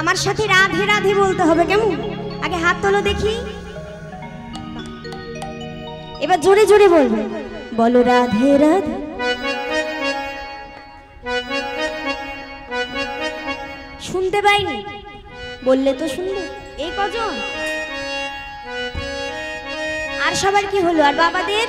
আমার সাথে রাধে রাধে বলতে হবে, কেমন? আগে হাত তোলো দেখি, এবার জোরে জোরে বলবে, বলো রাধে রাধে। শুনতে পাইনি, বললে তো শুনবে। এই কজন? আর সবার কি হলো? আর বাবাদের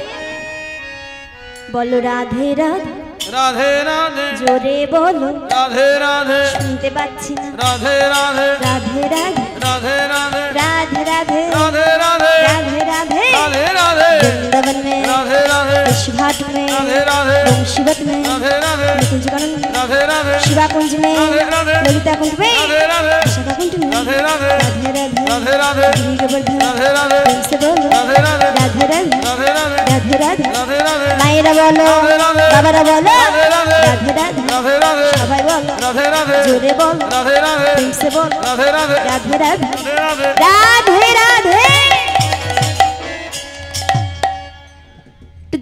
বলো রাধে রাধে রাধে রাধে জোরে বলো, রাধে রাধে শুনতে পাচ্ছি না। রাধে রাধে রাধে রাধে রাধে রাধে राधे राधे राधे राधे राधे राधे राधे राधे वृंदावन में राधे राधे विश्वघाट में राधे राधे वंशीवत में राधे राधे निकुंज कानन में राधे राधे शिवा कुंज में राधे राधे ललिता कुंज में राधे राधे विशाखा कुंज में राधे राधे राधे राधे राधे राधे गिरि गोवर्धन राधे राधे प्रेम से बोलो राधे राधे राधे राधे राधे राधे राधे राधे राधे राधे मायरा बोलो राधे राधे बाबारा बोलो राधे राधे राधे राधे राधे राधे सबाई बोलो राधे राधे जोरे बोलो राधे राधे प्रेम से बोलो राधे राधे राधे राधे राधे राधे राधे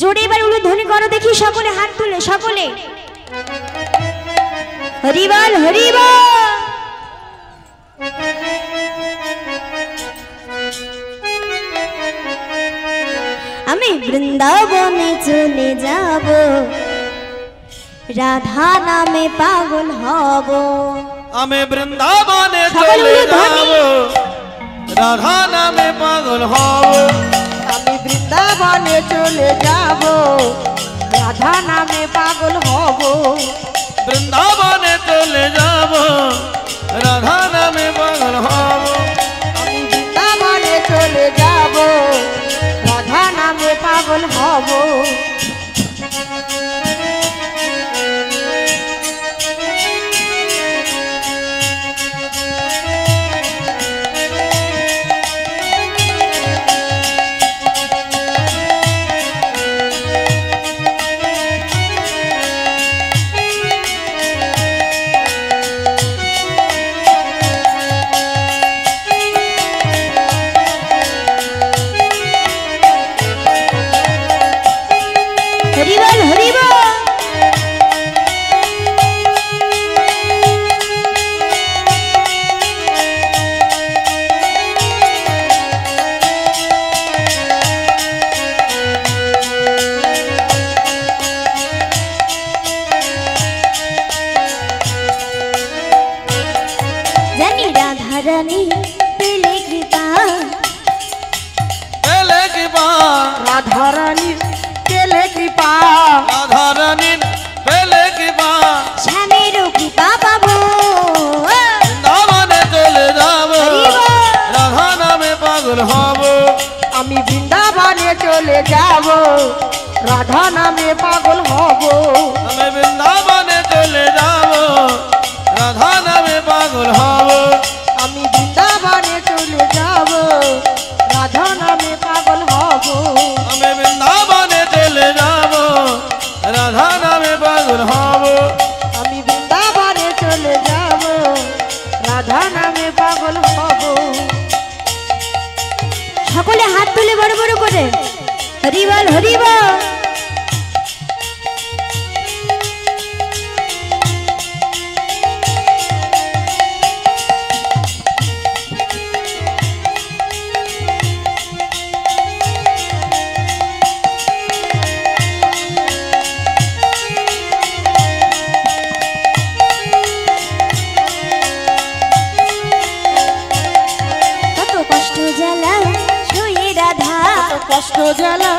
জোরে এবার উলুধ্বনি করো দেখি, সকলে হাত তুলে, সকলে হরি বল হরি বল। আমি বৃন্দাবনে চলে যাব, রাধা নামে পাগল হব। আমি বৃন্দাবনে সকলে চলে উলুধ্বনি। যাব, রাধা নামে পাগল হব। আমি বৃন্দাবনে চলে যাব, রাধা নামে পাগল হব। বৃন্দাবনে চলে যাব, রাধা নামে পাগল হব। আমি বৃন্দাবনে চলে যাব, রাধা নামে পাগল হব। হরি বল হরি বল। জানি রাধা রানী পেলে কৃপা, পেলে কৃপা রাধা রানী পেলে কৃপা, রাধা রানী পেলে কৃপা। স্বামীর কৃপা পাবো। বৃন্দাবনে চলে যাব, হরি বল। রাধা নামে পাগল হব। আমি বৃন্দাবনে চলে যাব, রাধা নামে পাগল হব। আমি বৃন্দাবনে চলে যাব, রাধা নামে পাগল হব। আমি বৃন্দাবনে চলে যাব, রাধা নামে পাগল হব। আমি বৃন্দাবনে চলে যাব, রাধা নামে পাগল হব। আমি বৃন্দাবনে চলে যাব, রাধা নামে পাগল হব। সকলে হাত তুলে বড় বড় করে হরি বল হরি বল। কত কষ্ট জ্বালা সয়ে রাধা, কষ্ট জ্বালা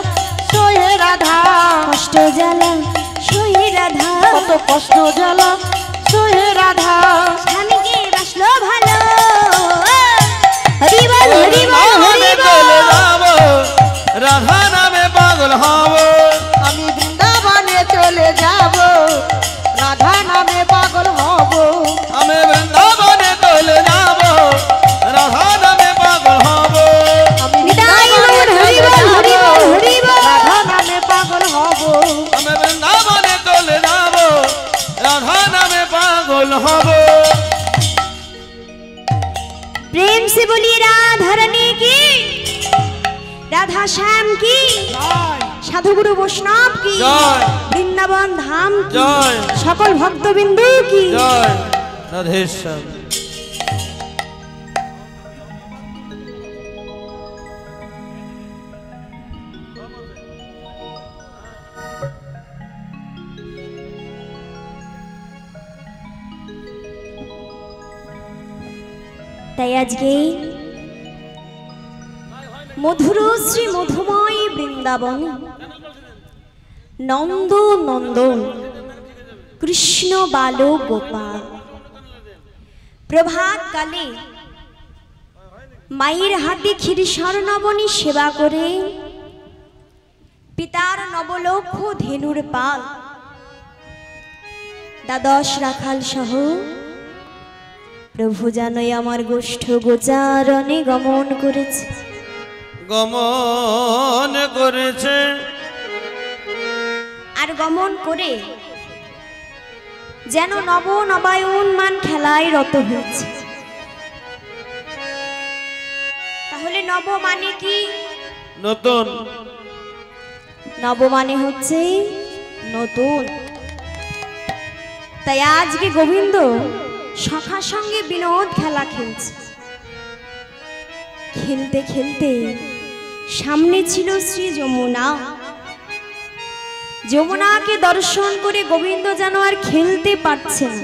সয়ে রাধা, কষ্ট জ্বালা সয়ে রাধা, কত কষ্ট জ্বালা সয়ে রাধা। স্বামীকে বাসলো ভালো। হরি বল হরি বল হরি বৃন্দাবনে বল। চলে যাব, রাধা নামে পাগল হব। আমি বৃন্দাবনে চলে যাব, রাধা নামে পাগল হব। আমি বৃন্দাবনে চলে যাব, রাধা নামে পাগল হব। আমি নিতাই গৌর হরি বল হরি বল হরি বল। রাধা নামে পাগল হব। আমি বৃন্দাবনে চলে যাব, রাধা নামে পাগল হব। प्रेम से बोलिए राधा रानी की, राधा श्याम की, साधु गुरु वैष्णव की, जय। वृंदावन धाम की, जय। सकल भक्तबिंदु की। जय राधेश्याम। তাই আজকে মধুর শ্রী মধুময় বৃন্দাবন নন্দ নন্দন কৃষ্ণ বালক গোপাল প্রভাত কালে মায়ের হাতে ক্ষীরসার নবনী সেবা করে পিতার নবলক্ষ ধেনুর পাল দ্বাদশ রাখাল সহ প্রভু জানই আমার গোষ্ঠ গোচারণে গমন করেছে আর গমন করে যেন নব নবায়নমান খেলায় রত হয়েছে। তাহলে নব মানে কি? নতুন। নব মানে হচ্ছে নতুন। তাই আজকে গোবিন্দ সখার সঙ্গে বিনোদ খেলা খেলছে। খেলতে খেলতে সামনে ছিল শ্রী যমুনা। যমুনাকে দর্শন করে গোবিন্দ যেন আর খেলতে পারছে না।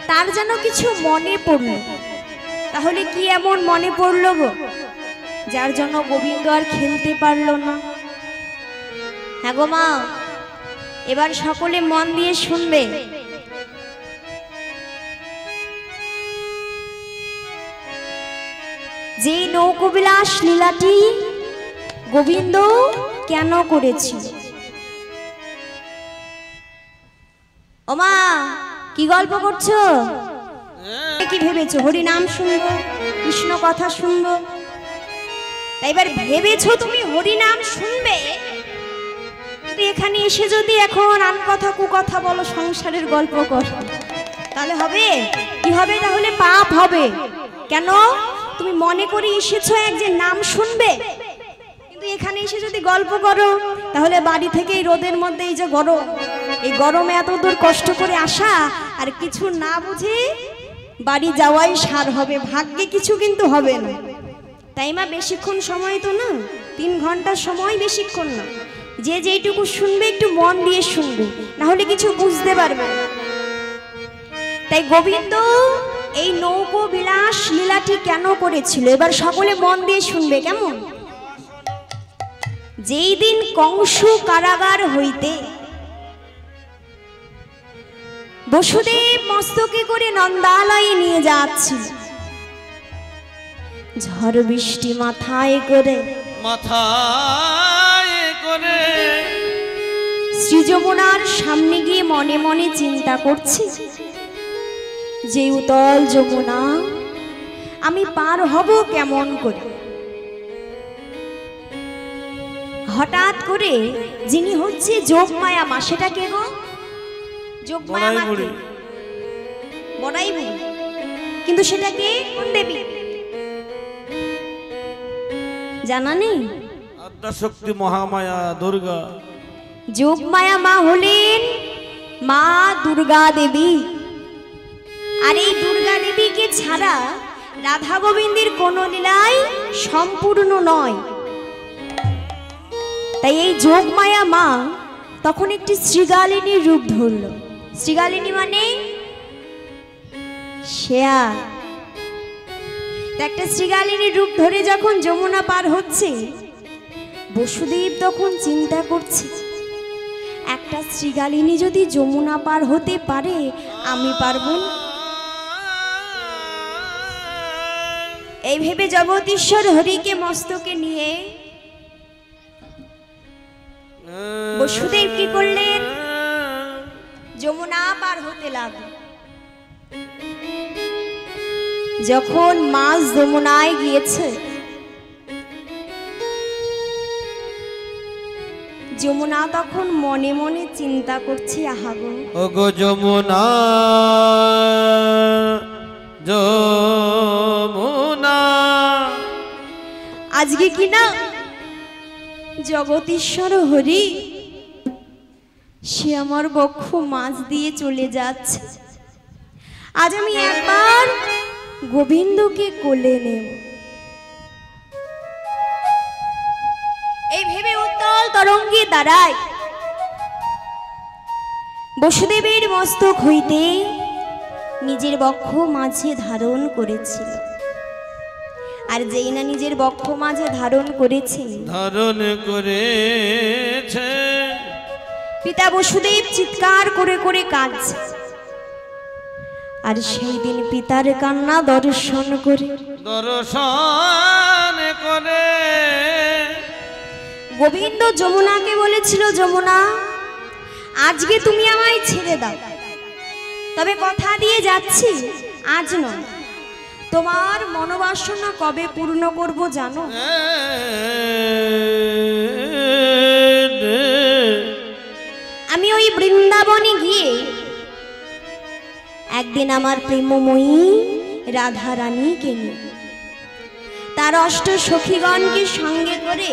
তার যেন কিছু মনে পড়ল। তাহলে কি এমন মনে পড়ল গো যার জন্য গোবিন্দ আর খেলতে পারল না? হ্যাঁ গো মা, এবার সকলে মন দিয়ে শুনবে। যে নৌকবিলাস লীলাটি গোবিন্দ কেন করেছিল? ও মা, কি গল্প করছো? কি ভেবেছো হরি নাম শুনবো, কৃষ্ণ কথা শুনবো? তাই এবার ভেবেছো তুমি হরি নাম শুনবে, কিন্তু এখানে এসে যদি এখন আন কথা কু কথা বলো, সংসারের গল্প কর, তাহলে হবে কি? হবে তাহলে পাপ হবে। কেন? তুমি মনে করে এসেছো এক যে নাম শুনবে, কিন্তু এখানে এসে যদি গল্প করো, তাহলে বাড়ি থেকে এই রোদের মধ্যে এই যে গরম, এই গরমে এত দূর কষ্ট করে আসা আর কিছু না বুঝে বাড়ি যাওয়াই সার হবে, ভাগ্যে কিছু কিন্তু হবে না। তাই মা বেশিক্ষণ সময় তো না, 3 ঘন্টার সময়, বেশিক্ষণ না। যে যেইটুকু শুনবে একটু মন দিয়ে শুনবে, না হলে কিছু বুঝতে পারবে না। তাই গোবিন্দ এই নৌকো বিলাস লীলাটি কেন করেছিল এবার সকলে মন দিয়ে শুনবে, কেমন? যেই দিন কংস কারাগার হইতে বসুদেব মস্তকে করে নন্দালয়ে নিয়ে যাচ্ছিল, ঝড় বৃষ্টি মাথায় করে শ্রী যমুনার সামনে গিয়ে মনে মনে চিন্তা করছে, যে উতল যমুনা আমি পার হব কেমন করে? হঠাৎ করে যিনি হচ্ছে যোগমায়া মা, সেটা কে গো? যোগমায়া মা বড়াই বুড়ি, কিন্তু সেটা কে? কোন দেবী জানা নেই? আদ্যাশক্তি মহামায়া দুর্গা। যোগমায়া মা হলেন মা দুর্গা দেবী। আর এই দুর্গা দেবীকে ছাড়া রাধা গোবিন্দের কোন লীলাই সম্পূর্ণ নয়। তাই এই যোগমায়া মা তখন একটি শ্রীগালিনীর রূপ ধরল। শ্রীগালিনী মানে শেয়াল। একটা শ্রীগালিনীর রূপ ধরে যখন যমুনা পার হচ্ছে, বসুদেব তখন চিন্তা করছে, একটা শ্রীগালিনী যদি যমুনা পার হতে পারে, আমি পারব না? এই ভেবে জগদীশ্বর হরিকে মস্তকে নিয়ে বসুদেব কি করলেন? যমুনা পার হতে লাগল। যখন মাছ যমুনায় গিয়েছে, যমুনা তখন মনে মনে চিন্তা করছে, আহাগো ওগো যমুনা যমুনা, আজকে কি না জগদীশ্বর হরি সে আমার বক্ষ মাছ দিয়ে চলে যাচ্ছে। আজ আমি একবার গোবিন্দকে কোলে নেব। এই ভেবে উত্তাল তরঙ্গে দাঁড়ায়। বসুদেবের মস্তক হইতে নিজের বক্ষ মাঝে ধারণ করেছিল। আর যেই না নিজের বক্ষ মাঝে ধারণ করেছে, পিতা বসুদেব চিৎকার করে করে কাঁদছে। আর সেই দিন পিতার কান্না দর্শন করে গোবিন্দ যমুনাকে বলেছিল, যমুনা আজকে তুমি আমায় ছেড়ে দাও, তবে কথা দিয়ে যাচ্ছি আজ নয়, তোমার মনোবাসনা কবে পূর্ণ করব জানো? আমি ওই বৃন্দাবনে গিয়ে একদিন আমার প্রেমময়ী রাধা রানীকে নিয়ে তার অষ্ট সখীগণকে সঙ্গে করে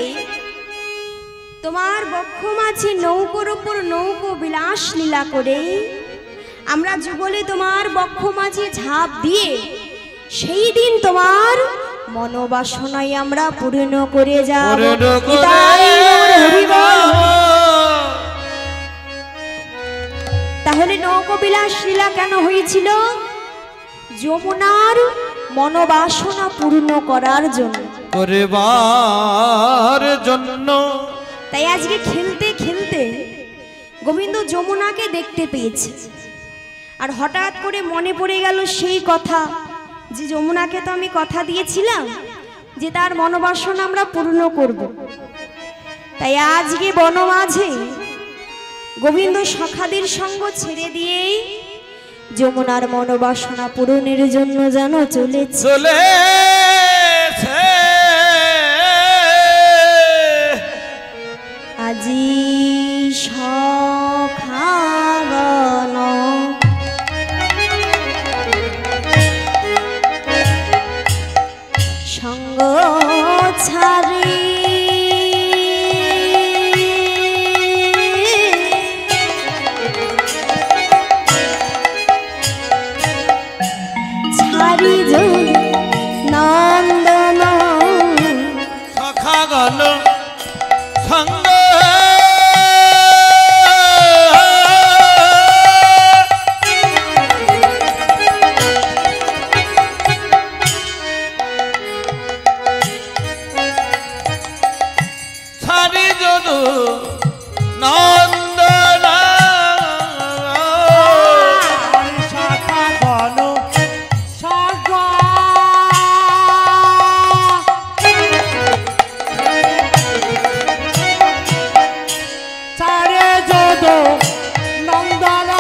তোমার বক্ষ মাঝে নৌকোর উপর নৌকো বিলাস লীলা করে আমরা যুগলে তোমার বক্ষ মাঝে ঝাঁপ দিয়ে সেই দিন তোমার মনোবাসনায় আমরা পূর্ণ করে যাব। তাহলে নৌকো বিলাস লীলা কেন হয়েছিল? যমুনার মনোবাসনা পূর্ণ করার জন্য। তাই আজকে খেলতে খেলতে গোবিন্দ যমুনাকে দেখতে পেয়েছে। আর হঠাৎ করে মনে পড়ে গেল সেই কথা যে যমুনাকে তো আমি কথা দিয়েছিলাম যে তার মনোবাসনা আমরা পূর্ণ করব। তাই আজকে বনমাঝে গোবিন্দ সখাদের সঙ্গ ছেড়ে দিয়েই যমুনার মনোবাসনা পূরণের জন্য যেন চলেছে। আজি সখাগণ সঙ্গ ছাড়ি নন্দন সখাগণ সঙ্গ ছাড়ি যদু নন্দন সখাগণ সঙ্গ ছাড়ে যদু নন্দন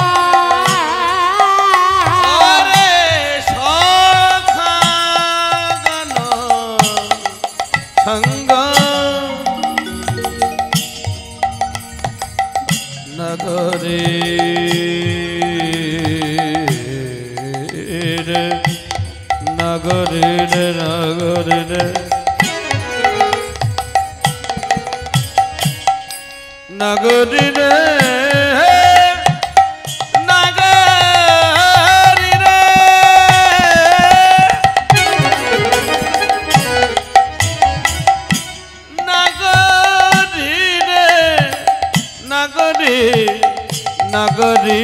সঙ্গ নগরে নগরে নগরে নগরে নগরী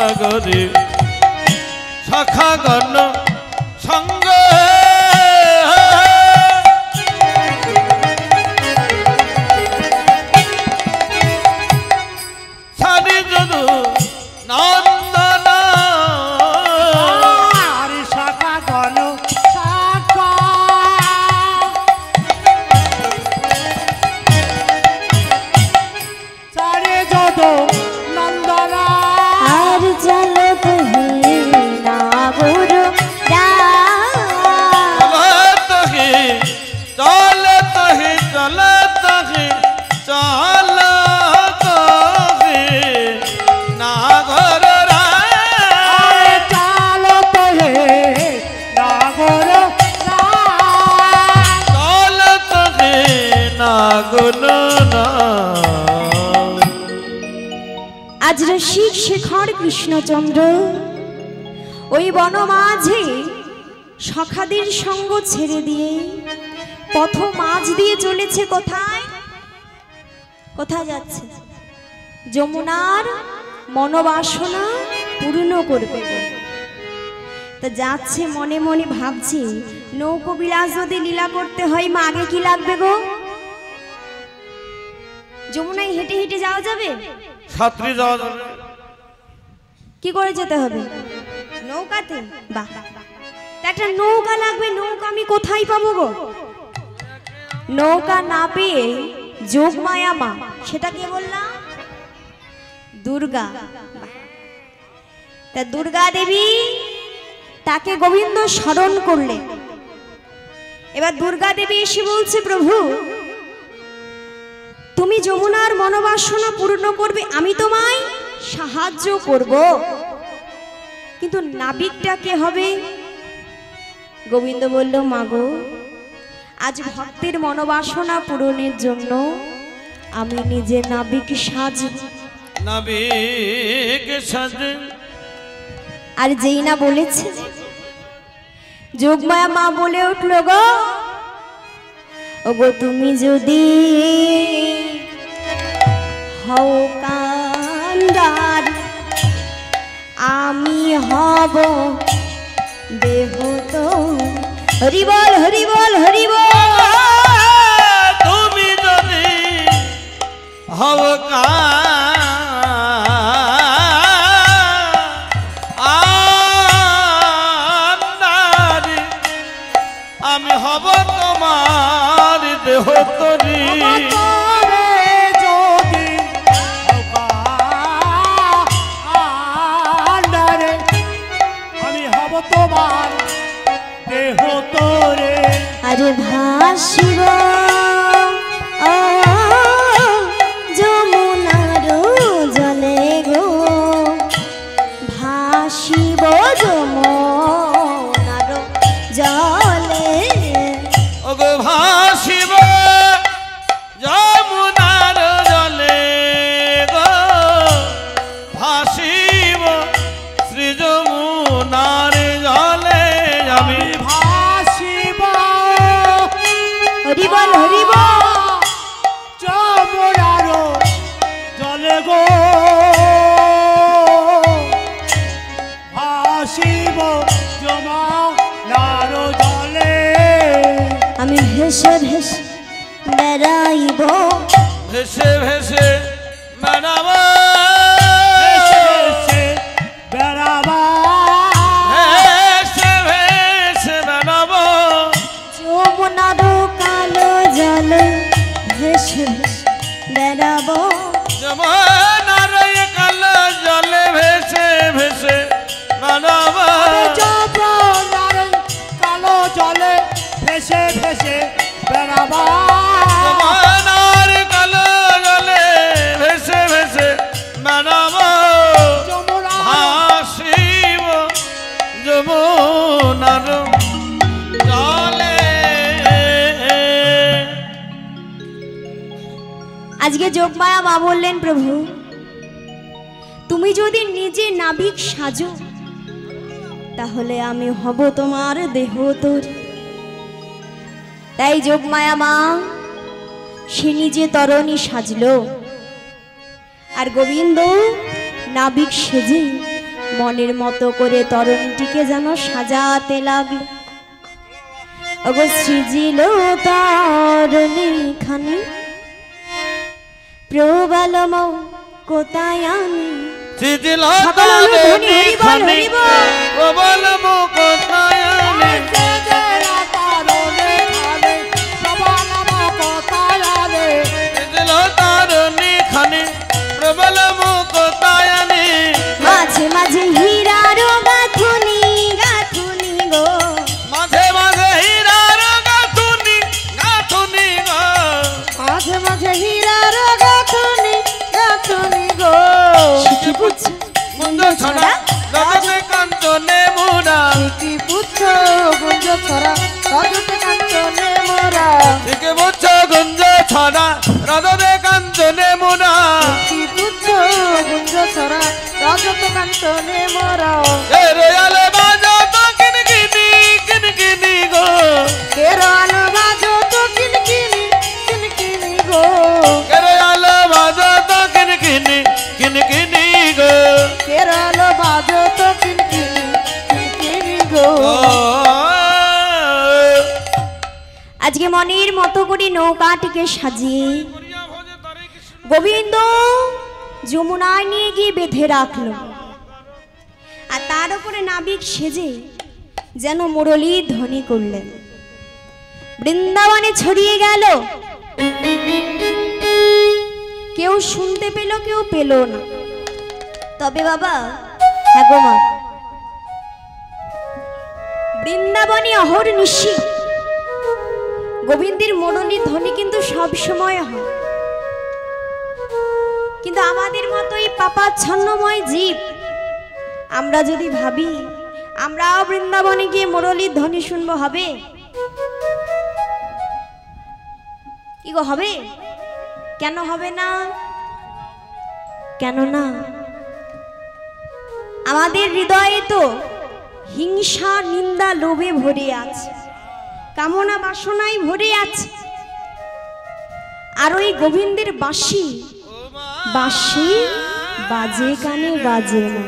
নাগরী সখাগণ সঙ্গ ছাড়ি যদু নন্দন সখাগণ সঙ্গ ছাড়ে যদু নন্দন আর চলত হে নাগর চলত হি চলত হি চলত হি নাগর চালত হে নাগর চলত হি নাগর আজ রসিক শেখর কৃষ্ণচন্দ্র ওই বনমাঝে সখাদের সঙ্গ ছেড়ে দিয়ে পথ মাঝ দিয়ে চলেছে। কোথায় কোথায় যাচ্ছে? যমুনার মনোবাসনা পূর্ণ করবে। তা যাচ্ছে মনে মনে ভাবছি, নৌকো বিলাস যদি লীলা করতে হয় মা আগে কি লাগবে গো? যমুনায় হেঁটে হেঁটে যাওয়া যাবে? ছাত্রী যাওয়া যাবে। কি করে যেতে হবে? নৌকাতে? বাহ, তা একটা নৌকা লাগবে। নৌকা আমি কোথায় পাবো গো? নৌকা না পেয়ে যোগমায়া মা, সেটা কে বললাম? দুর্গা। তা দুর্গা দেবী তাকে গোবিন্দ স্মরণ করলেন। এবার দুর্গা দেবী এসে বলছে, প্রভু তুমি যমুনার মনোবাসনা পূর্ণ করবে, আমি তোমায় সাহায্য করব, কিন্তু নাবিকটা কে হবে? গোবিন্দ বলল, মাগো আজ ভক্তের মনোবাসনা পূরণের জন্য আমি নিজে নাবিক সাজব। নাবিক সাজে। আর যেই না বলেছে, যোগমায়া মা বলে উঠল, গো ওগো তুমি যদি হও কান্দার, আমি হব দেহ তো। হরি বল, হরি বল, হরি বল। তুমি যদি হও কান্দারি, আমি হব তোমার দেহ তরি। তোমার দেহ তোরে আরে ভাসিব যমুনার জলে গো, ভাসিব যমুনার জলে। ওগো ভাসিব যমুনার জলে গো, ভাসিব শ্রী যমুনার জলে আমি ভাসিব। হরি বল, হরি বল। যমুনার জলে গো, ভাসিব যমুনার জলে। আমি ভেসে ভেসে বেড়াইব, ভেসে ভেসে বেড়াব, ভেসে বেড়াবা, ভেসে ভেসে বেড়াব যমুনার কালো জলে ভেসে ভেসে বেড়াব। যমুনার কালো জলে ভেসে ভেসে বেড়াব, যমুনার কালো জলে ভেসে ভেসে বেড়াবা, যমুনার কালো জলে ভেসে ভেসে বেড়াব, ভাসিব যমুনার জলে। আজকে যোগমায়া মা বললেন, প্রভু তুমি যদি নিজে নাবিক সাজো, তাহলে আমি হব তোমার দেহ তরি। তাই যোগমায়া মা সে নিজে তরণী সাজলো, আর গোবিন্দ নাবিক সেজে মনের মতো করে তরণীটিকে যেন সাজাতে লাগলো। ওগো সৃজিল তরণী খানি, প্রবলম কোথায় আনি। শিথিল সকল হলো ধ্বনি, হরি বল, হরি বল। প্রবল মুখতায়নে, শিথিল তারণী খানি, প্রবল মুখতায়নে, মাঝে মাঝে হীরার গাঁথুনি গাঁথুনি গো, মাঝে মাঝে হীরার গাঁথুনি গাঁথুনি গো, মাঝে মাঝে হীরার গাঁথুনি গাঁথুনি গো। শিখি পুচ্ছ মুঞ্জ ছড়া রজতে কাঞ্চনে মুরা, শিখি পুচ্ছ গুঞ্জ ছড়া রজতে কাঞ্চনে মোরা, শিখে বুচ্ছ গুঞ্জ ছড়া রজতে কাঞ্চনে মুরা, শিখি পুচ্ছ গুঞ্জ ছড়া রজতে কাঞ্চনে মোরা। এরে আলে বাজো তো কিনকিনি কিনকিনি গো, কেরল বাজো তো কিনকিনি কিনকিনি গো, এরে আলে বাজো তো কিনকিনি কিনকিনি গো কেরল বাজো তো কিনকিনি কিনকিনি গো। আজকে মনের মতো করে নৌকাটিকে সাজিয়ে গোবিন্দ যমুনায় নিয়ে গিয়ে বেঁধে রাখলো, আর তার উপরে নাবিক সেজে যেন মুরলী ধ্বনি করলেন। বৃন্দাবনে ছড়িয়ে গেল, কেউ শুনতে পেল কেউ পেল না। তবে বাবা, হ্যাঁ গো মা, বৃন্দাবনে অহর্নিশি গোবিন্দের মুরলী ধ্বনি কিন্তু সব সময় হয়। কিন্তু আমাদের মতো এই পাপাচ্ছন্নময় জীব আমরা যদি ভাবি আমরাও বৃন্দাবনে গিয়ে মুরলীর ধ্বনি শুনবো, হবে কি গো? হবে? কেন হবে না? কেন না? আমাদের হৃদয়ে তো হিংসা নিন্দা লোভে ভরে আছে, কামনা বাসনায় ভরে আছে। আর ওই গোবিন্দের বাঁশি বাঁশি বাজে কানে বাজে না।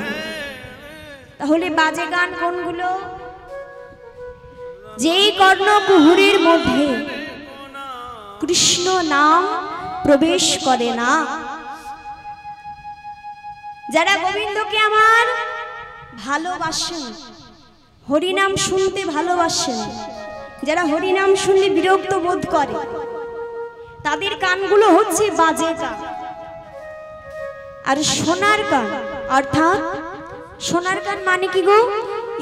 তাহলে বাজে গান কোনগুলো? যেই কর্ণকুহুরের মধ্যে কৃষ্ণ নাম প্রবেশ করে না, যারা গোবিন্দকে আমার ভালোবাসেন, হরিনাম শুনতে ভালোবাসেন, যারা হরিনাম শুনলে বিরক্ত বোধ করে, তাদের কানগুলো হচ্ছে বাজে কান। আর সোনার কান, অর্থাৎ সোনার কান মানে কি গো?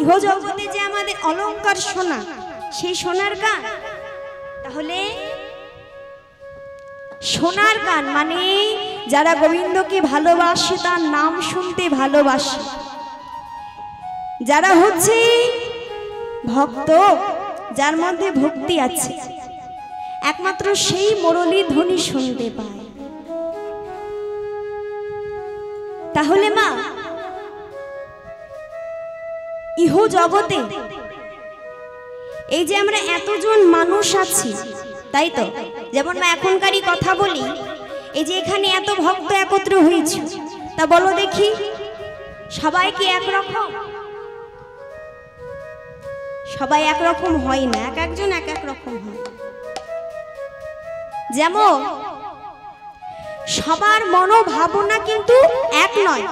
ইহ জগতে যে আমাদের অলংকার সোনা, সেই সোনার কান। তাহলে সোনার কান মানে যারা গোবিন্দকে ভালোবাসে, তার নাম শুনতে ভালোবাসে, যারা হচ্ছে ভক্ত, যার মধ্যে ভক্তি আছে, একমাত্র সেই মুরলী ধ্বনি শুনতে পায়। তাহলে মা, ইহ জগতে এই যে আমরা এতজন মানুষ আছি, তাই তো? যেমন মা এখনকারই কথা বলি, এই যে এখানে এত ভক্ত একত্র হয়েছে, তা বলো দেখি সবাই কি একরকম? সবাই একরকম হয় না, এক একজন এক এক রকম হয়। যেমন সবার মনোভাবনা কিন্তু এক নয়।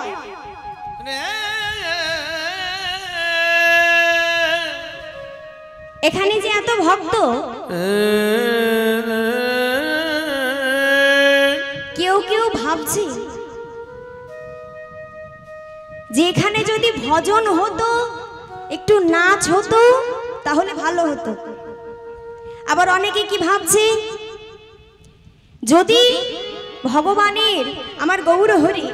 এখানে যে এত ভক্ত, কেউ কেউ ভাবছে যে এখানে যদি ভজন হতো, একটু নাচ হতো, তাহলে ভালো হতো। আবার অনেকে কি ভাবছে, যদি ভগবানের, আমার গৌর হরি,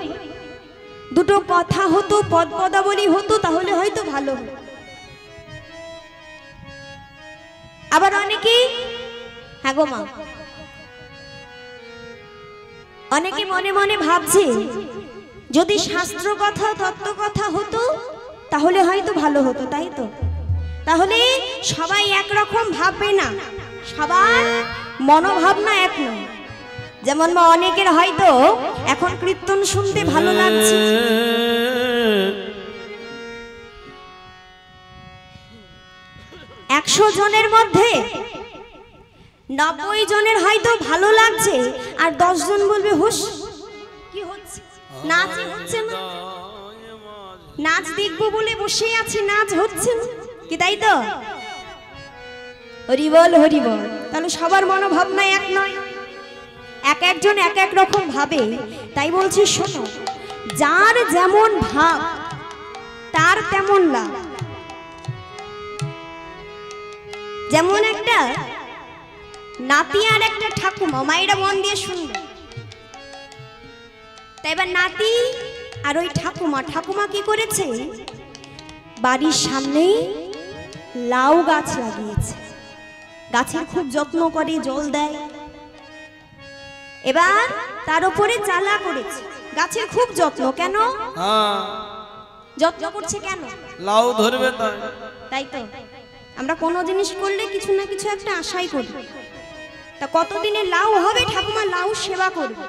দুটো কথা হতো, পদ পদাবলী হতো, তাহলে হয়তো ভালো হতো। আবার অনেকে, হ্যাঁ গো মা, অনেকে মনে মনে ভাবছে যদি শাস্ত্র কথা, তত্ত্ব কথা হতো, তাহলে হয়তো ভালো হতো, তাই তো? তাহলে সবাই একরকম ভাববে না, সবার মনোভাবনা এক নয়। যেমন মা, অনেকের হয়তো এখন কীর্তন শুনতে ভালো লাগছে, 100 জনের মধ্যে 90 জনের হয়তো ভালো লাগছে, আর 10 জন বলবে হুস কি হচ্ছে, নাচ হচ্ছে না, নাচ দেখবো বলে বসে আছি, নাচ হচ্ছে না, কি তাই তো? হরি বল হরি বল। তাহলে সবার মনোভাবনা এক নয়, এক একজন এক এক রকম ভাবে। তাই বলছি শোনো, যার যেমন ভাব তার তেমন লাভ। যেমন একটা নাতি আর একটা ঠাকুমা, মায়েরা মন দিয়ে শুনবে। তাই এবার নাতি আর ওই ঠাকুমা, ঠাকুমা কি করেছে, বাড়ির সামনেই লাউ গাছ লাগিয়েছে, গাছের খুব যত্ন করে, জল দেয়। এবার তার উপরে চালা করেছে, গাছের খুব যত্ন। কেন যত্ন করছে? কেন? লাউ ধরবে তাই তো। আমরা কোনো জিনিস করলে কিছু না কিছু একটা আশাই করি। তা কতদিনে লাউ হবে, ঠাকুমা লাউ সেবা করবে।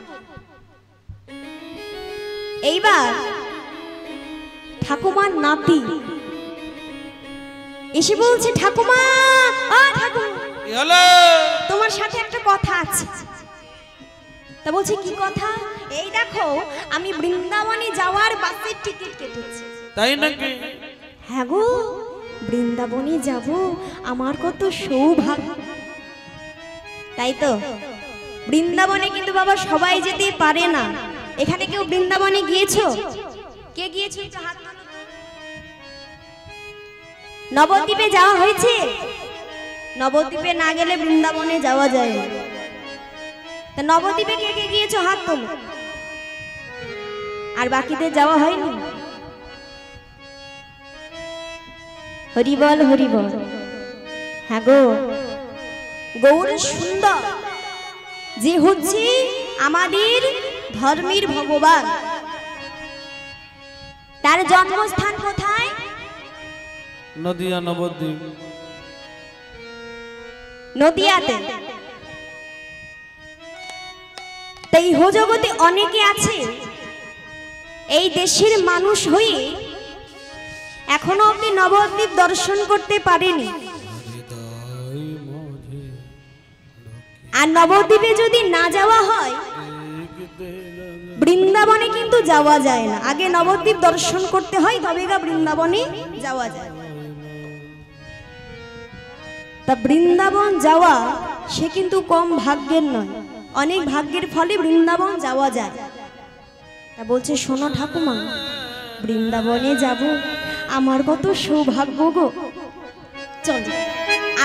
এইবার ঠাকুমার নাতি এসে বলছে, ঠাকুমা ঠাকুমা তোমার সাথে একটা কথা আছে। তা বলছে, কি কথা? এই দেখো, আমি বৃন্দাবনে যাওয়ার বাসের টিকিট কেটেছি। তাই নাকি? হ্যাঁ গো, বৃন্দাবনে যাব, আমার কত সৌভাগ্য। তাই তো, বৃন্দাবনে কিন্তু বাবা সবাই যেতে পারে না। এখানে কেউ বৃন্দাবনে গিয়েছো? কে গিয়েছো? একটু হাত তোলো। নবদ্বীপে যাওয়া হয়েছে? নবদ্বীপে না গেলে বৃন্দাবনে যাওয়া যায় না। তা নবদ্বীপে কে কে গিয়েছো? হাত তোলো। আর বাকিদের যাওয়া হয়নি? হরি বল, হরি বল। হ্যাঁ গো, গৌর সুন্দর যে হচ্ছে আমাদের ধর্মের ভগবান, তার জন্মস্থান কোথায়? নদিয়া, নবদ্বীপ, নদিয়াতে। তাই জগতে অনেকে আছে এই দেশের মানুষ হয়ে এখনো অব্দি নবদ্বীপ দর্শন করতে পারেনি। আর নবদ্বীপে যদি না যাওয়া হয়, বৃন্দাবনে কিন্তু যাওয়া যায় না। আগে নবদ্বীপ দর্শন করতে হয়, তবে বৃন্দাবনে যাওয়া যায়। তা বৃন্দাবন যাওয়া সে কিন্তু কম ভাগ্যের নয়, অনেক ভাগ্যের ফলে বৃন্দাবন যাওয়া যায়। তা বলছে, শোনো ঠাকুমা, বৃন্দাবনে যাব, আমার কত সৌভাগ্য গো। চল,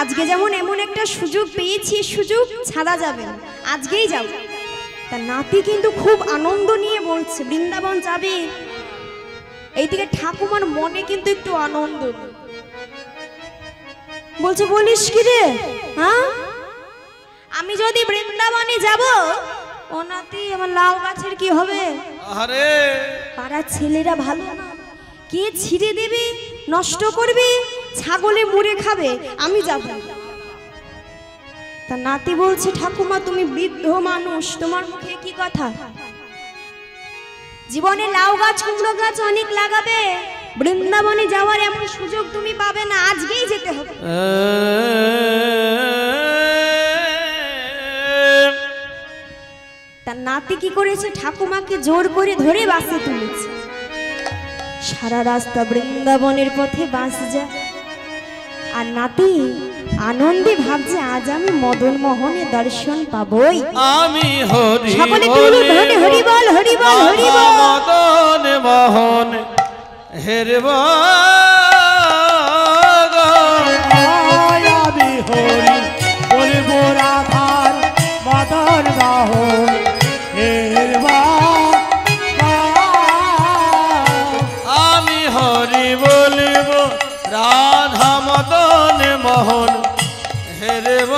আজকে যেমন এমন একটা সুযোগ পেয়েছি, সুযোগ ছাড়া যাবে না, আজকেই যাব। তা নাতি কিন্তু খুব আনন্দ নিয়ে বলছে বৃন্দাবন যাবে। এইদিকে ঠাকুমার মনে কিন্তু একটু আনন্দ। বলছে, বলিস কি রে? হ্যাঁ, আমি যদি বৃন্দাবনে যাব, ও নাতি, আমার লাউ গাছের কি হবে? আরে পাড়ার ছেলেরা ভালো না, কে ছিঁড়ে দেবে, নষ্ট করবে, ছাগলে মুড়ে খাবে, আমি যাব। তা নাতি বলছে, ঠাকুমা তুমি বৃদ্ধ মানুষ, তোমার মুখে কি কথা? জীবনে লাউ গাছ, কুমড়ো গাছ অনেক লাগাবে, বৃন্দাবনে যাওয়ার এমন সুযোগ তুমি পাবে না, আজকেই যেতে হবে। তার নাতি কি করেছে? ঠাকুমাকে জোর করে ধরে বাসে তুলেছে। সারা রাস্তা বৃন্দাবনের পথে বাস যায়, আর নাতি আনন্দে ভাবছে, আজ আমি মদন মোহনের দর্শন পাবই। আমি হরি সকলে বলি, হরি বল, হরি বল, হরি বল। মদন মোহন হেরব, আমি হরি বলবো রাধার মদন মোহন হেরবা। আমি হরি বলিব রাধা মদন মোহন হেরব,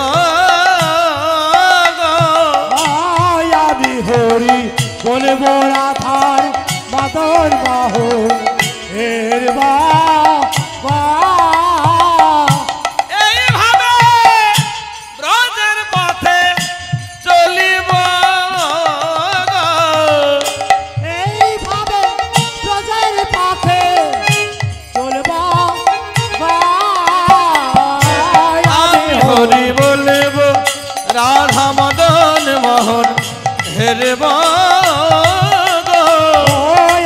আমি হরি বলবো রাধার মদন মোহন হেরবা। এইভাবে ব্রজের পথে চলিব, এইভাবে ব্রজের পথে চলব। আমি হরি বলিব রাধা মদন মোহন হেরব,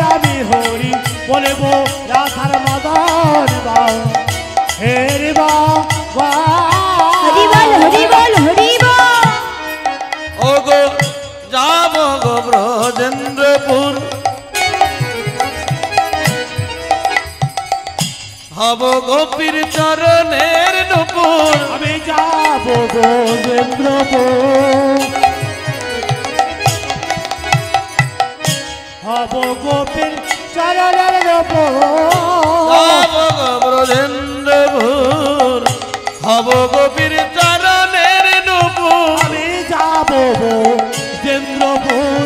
আমি হরি বলবো রাধার মদন মোহন হেরবা। হরি বল, হরি বল, হরি বল। ও গো যাব গো ব্রজেন্দ্রপুর, হব গোপীর চরণের নুপুর। আমি যাব ব্রজেন্দ্রপুর, হব গোপীর চরণের নুপুর। যাব গো ব্রজেন্দ্রপুর, হব গোপীর চরণের নুপুর। আমি যাব ব্রজেন্দ্রপুর,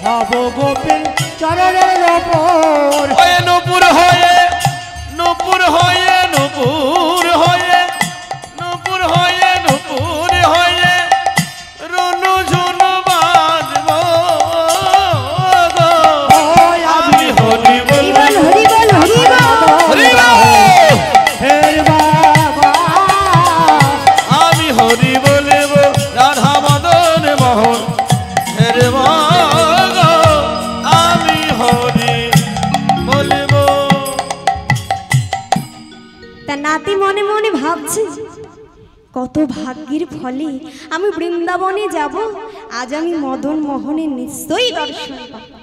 হব গোপীর চরণের নুপুর। ওই নুপুর হয়ে, নুপুর হয়ে, নুপুর হয়ে, নুপুর হয়ে, নুপুর হয়ে রুনু ঝুনু বাজব গো। মনে মনে ভাবছে কত ভাগ্যের ফলে আমি বৃন্দাবনে যাব, আজ আমি মদন মোহনের নিশ্চয়ই দর্শন পাবো।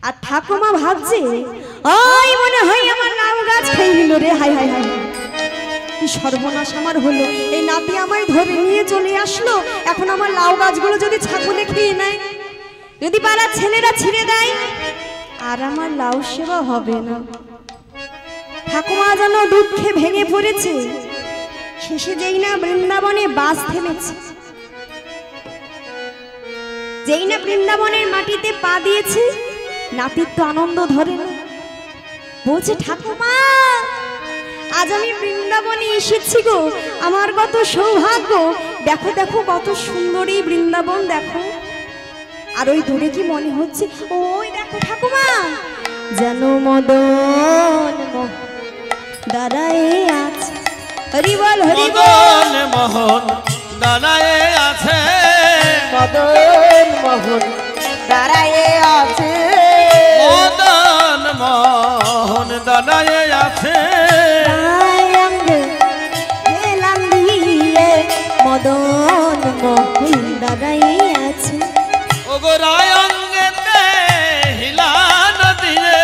আর ঠাকুমা ভাবছে ওই মনে হয় আমার লাউ গাছ খেয়ে নিল রে, হাই হাই হাই, কি সর্বনাশ আমার হলো, এই নাতি আমায় ধরে নিয়ে চলে আসলো, এখন আমার লাউ গাছগুলো যদি ছাগলে খেয়ে নেয়, যদি পাড়ার ছেলেরা ছিঁড়ে দেয়, আর আমার লাউ সেবা হবে না। ঠাকুমা যেন দুঃখে ভেঙে পড়েছে। শেষে যেই না বৃন্দাবনে বাস থেমেছে, যেই না বৃন্দাবনের মাটিতে পা দিয়েছে, নাতির তো আনন্দ ধরে না, বলছে ঠাকুমা আজ আমি বৃন্দাবনে এসেছি গো, আমার কত সৌভাগ্য, দেখো দেখো কত সুন্দর এই বৃন্দাবন দেখো। আর ওই দূরে কি মনে হচ্ছে, ওই দেখো ঠাকুমা যেন মদন দাঁড়ায় আছে, হরি বল হরি বল, মোহন দাঁড়ায় আছে, মদন মোহন দাঁড়ায়ে আছে, মদন মোহন দাঁড়ায় আছে, মদন মোহন দাঁড়ায় আছে, ওগো রায় অঙ্গেতে হিলান দিয়ে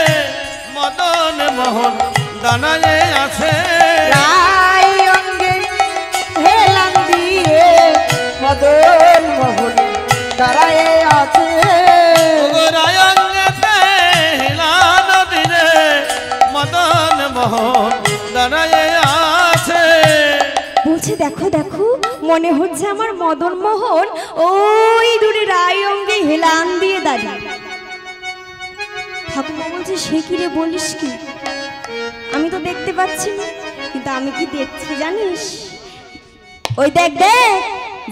মদন মোহন দাঁড়ায় আছে, রায় অঙ্গে হেলান দিয়ে মদন মোহন দাঁড়ায়ে আছে, ওগো রায় অঙ্গেতে হিলান দিয়ে মদন মোহন দাঁড়ায় আছে। বলছে দেখো দেখো মনে হচ্ছে আমার মদন মোহন ওই দূরে রায় অঙ্গে হেলান দিয়ে দাঁড়িয়ে। ঠাকুমা বলছে সে কি রে বলিস কি, আমি তো দেখতে পাচ্ছি না, কিন্তু আমি কি দেখছি জানিস, ওই দেখ দেখ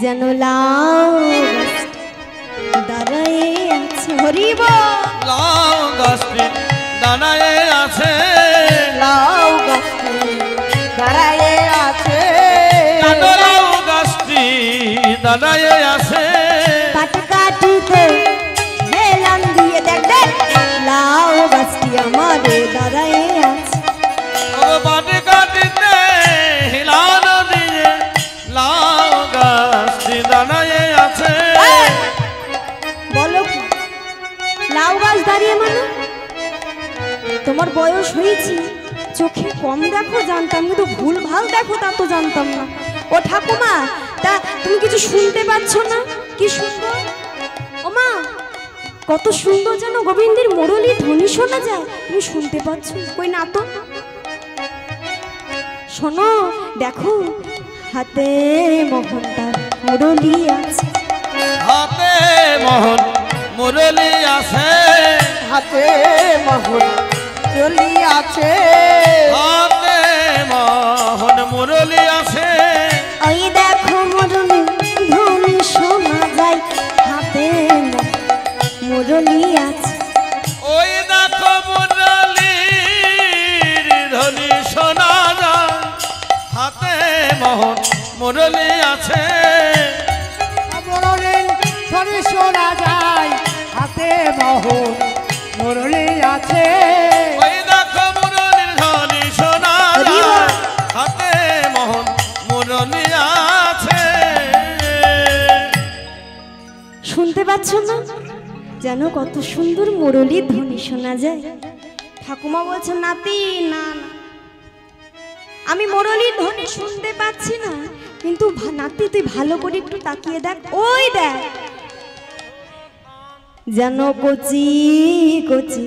যেন লাউ দাঁড়ায়ে আছে, হরি বল, লাউ গাছটি দাঁড়ায় আছে, লাউ গাছটি দাঁড়ায়ে আছে, লাউ গাছটি দাঁড়ায় আছে, পাট কাটিতে হেলান দিয়ে দেখ দেখ লাউ গাছটি আমার দাঁড়ায়ে আছে, ও বাটে কাটিতে হিলান দিয়ে লাউ গাছটি দাঁড়ায় আছে। বলো কি লাউ গাছ দাঁড়িয়ে মানে, তোমার বয়স হয়েছে, চোখে কম দেখো জানতাম, কিন্তু ভুল ভাল দেখো তা তো জানতাম না। ও ঠাকুমা তা তুমি কিছু শুনতে পাচ্ছ না? কি সুন্দর ও মা, কত সুন্দর যেন গোবিন্দের মুরলী ধ্বনি শোনা যায়, তুমি শুনতে পাচ্ছ? কই না তো, শোনো দেখো হাতে মোহনদার মুরলী আছে, হাতে মোহন মুরলী আছে, হাতে মোহন চলি আছে, হাতে মোহন মুরলী আছে, ওই দেখো মুরলী ধ্বনি শোনা যায়, হাতে মুরলী আছে, ওই দেখো মুরলীর ধ্বনি শোনা যায়, হাতে মোহন মুরলী আছে, মুরলীর ধ্বনি শোনা যায়, হাতে মোহন মুরলী আছে, ওই দেখো মুরলীর ধ্বনি শোনা যায়, হাতে মোহন মুরলী আছে। শুনতে পাচ্ছ না যেন কত সুন্দর মুরলীর ধ্বনি শোনা যায়। ঠাকুমা বলছে নাতি না না, আমি মুরলীর ধ্বনি শুনতে পাচ্ছি না, কিন্তু নাতি তুই ভালো করে একটু তাকিয়ে দেখ, ওই দেখ যেন কচি কচি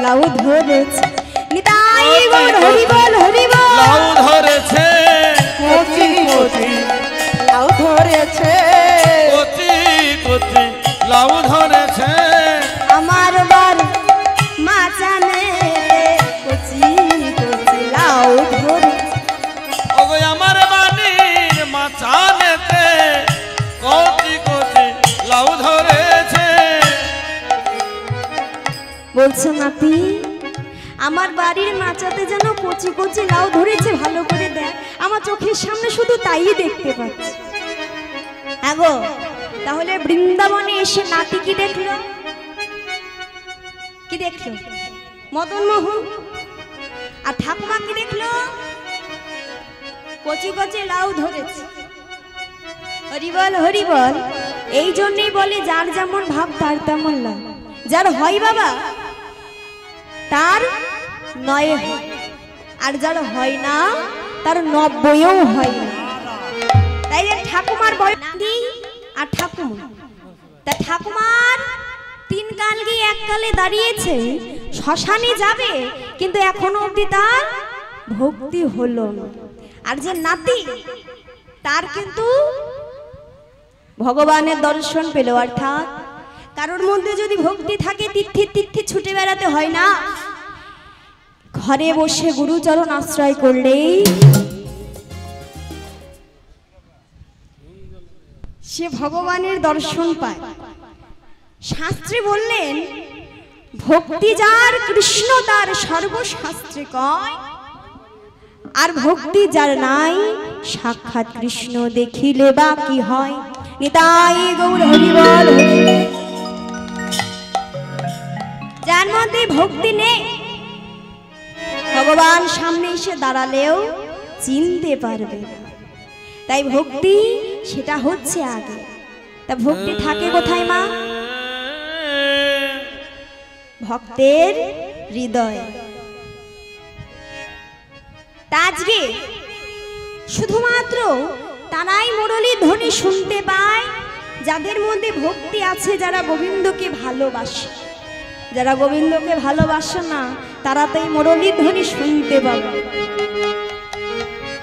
লাউ ধরেছে, নিতাই গৌর হরি বল হরি বল, লাউ ধরেছে, কচি কচি লাউ ধরেছে, কচি কচি লাউ ধরেছে, আমার বার মাচানে কচি কচি লাউ ধরেছে, ওগো আমার বাড়ির মাচানেতে কচি কচি লাউ ধরেছে। বলছো নাতি আমার বাড়ির মাচাতে যেন কচি কচি লাউ ধরেছে, ভালো করে দেখ, আমার চোখের সামনে শুধু তাই দেখতে পাচ্ছি। হ্যাঁ গো, তাহলে বৃন্দাবনে এসে নাতি কি দেখলো? কি দেখলো? মদন মোহন। আর ঠাকুমা কি দেখলো? কচি কচি লাউ ধরেছে। হরিবল হরিবল, এই জন্যই বলে যার যেমন ভাব তার তেমন লাভ। যার হয় বাবা তার 9 হয়, আর যার হয় না তার 90ও হয় না। তাই ঠাকুমার বয়স নাদি আর ঠাকুমা, তা ঠাকুমার 3 কাল গিয়ে 1 কালে দাঁড়িয়েছে, শ্মশানে যাবে, কিন্তু এখনো অবধি তার ভক্তি হলো না। আর যে নাতি তার কিন্তু ভগবানের দর্শন পেল। অর্থাৎ কারোর মধ্যে যদি ভক্তি থাকে তীর্থে তীর্থে ছুটে বেড়াতে হয় না, ঘরে বসে গুরুচরণ আশ্রয় করলেই সে ভগবানের দর্শন পায়। শাস্ত্রে বললেন ভক্তি যার কৃষ্ণ তার সর্বশাস্ত্রে কয়, আর ভক্তি যার নাই সাক্ষাৎ কৃষ্ণ দেখিলে বা কি হয়। নিতাই গৌর হরিবল। যার মধ্যে ভক্তি নেই, ভগবান সামনে এসে দাঁড়ালেও চিনতে পারবে না। তাই ভক্তি সেটা হচ্ছে আগে। তা ভক্তি থাকে কোথায় মা? ভক্তের হৃদয়। আজকে শুধুমাত্র তারাই মুরলীর ধ্বনি শুনতে পায় যাদের মধ্যে ভক্তি আছে, যারা গোবিন্দকে ভালোবাসে। যারা গোবিন্দকে ভালোবাসে না তারা তাই মুরলীর ধ্বনি শুনতে পাবে।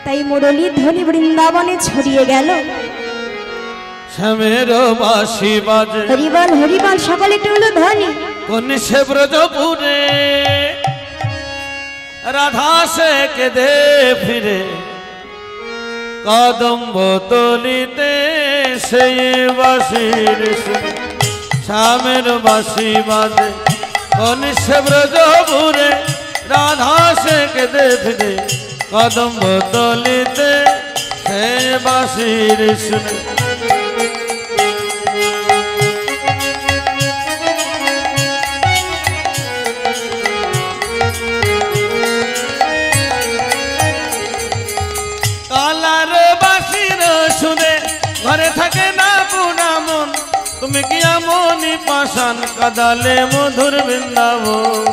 তাই মুরলীর ধ্বনি বৃন্দাবনে ছড়িয়ে গেল। শ্যামের বাঁশি বাজে হরিবল হরিবল, সকলে টুলো ধ্বনি। কোন সে ব্রজপুরে রাধা সে কেঁদে ফিরে, কদম্ব তলিতে সেই বাঁশির সুরে। শ্যামের বাঁশি বাজে কোন সে ব্রজপুরে রাধা সে কেঁদে ফিরে, কদম্ব তলিতে সেই বাঁশির সুরে। ঘরে থাকে না পুনা মন, তুমি কি আমনি পাষাণ কাদালে মধুর বৃন্দাবন।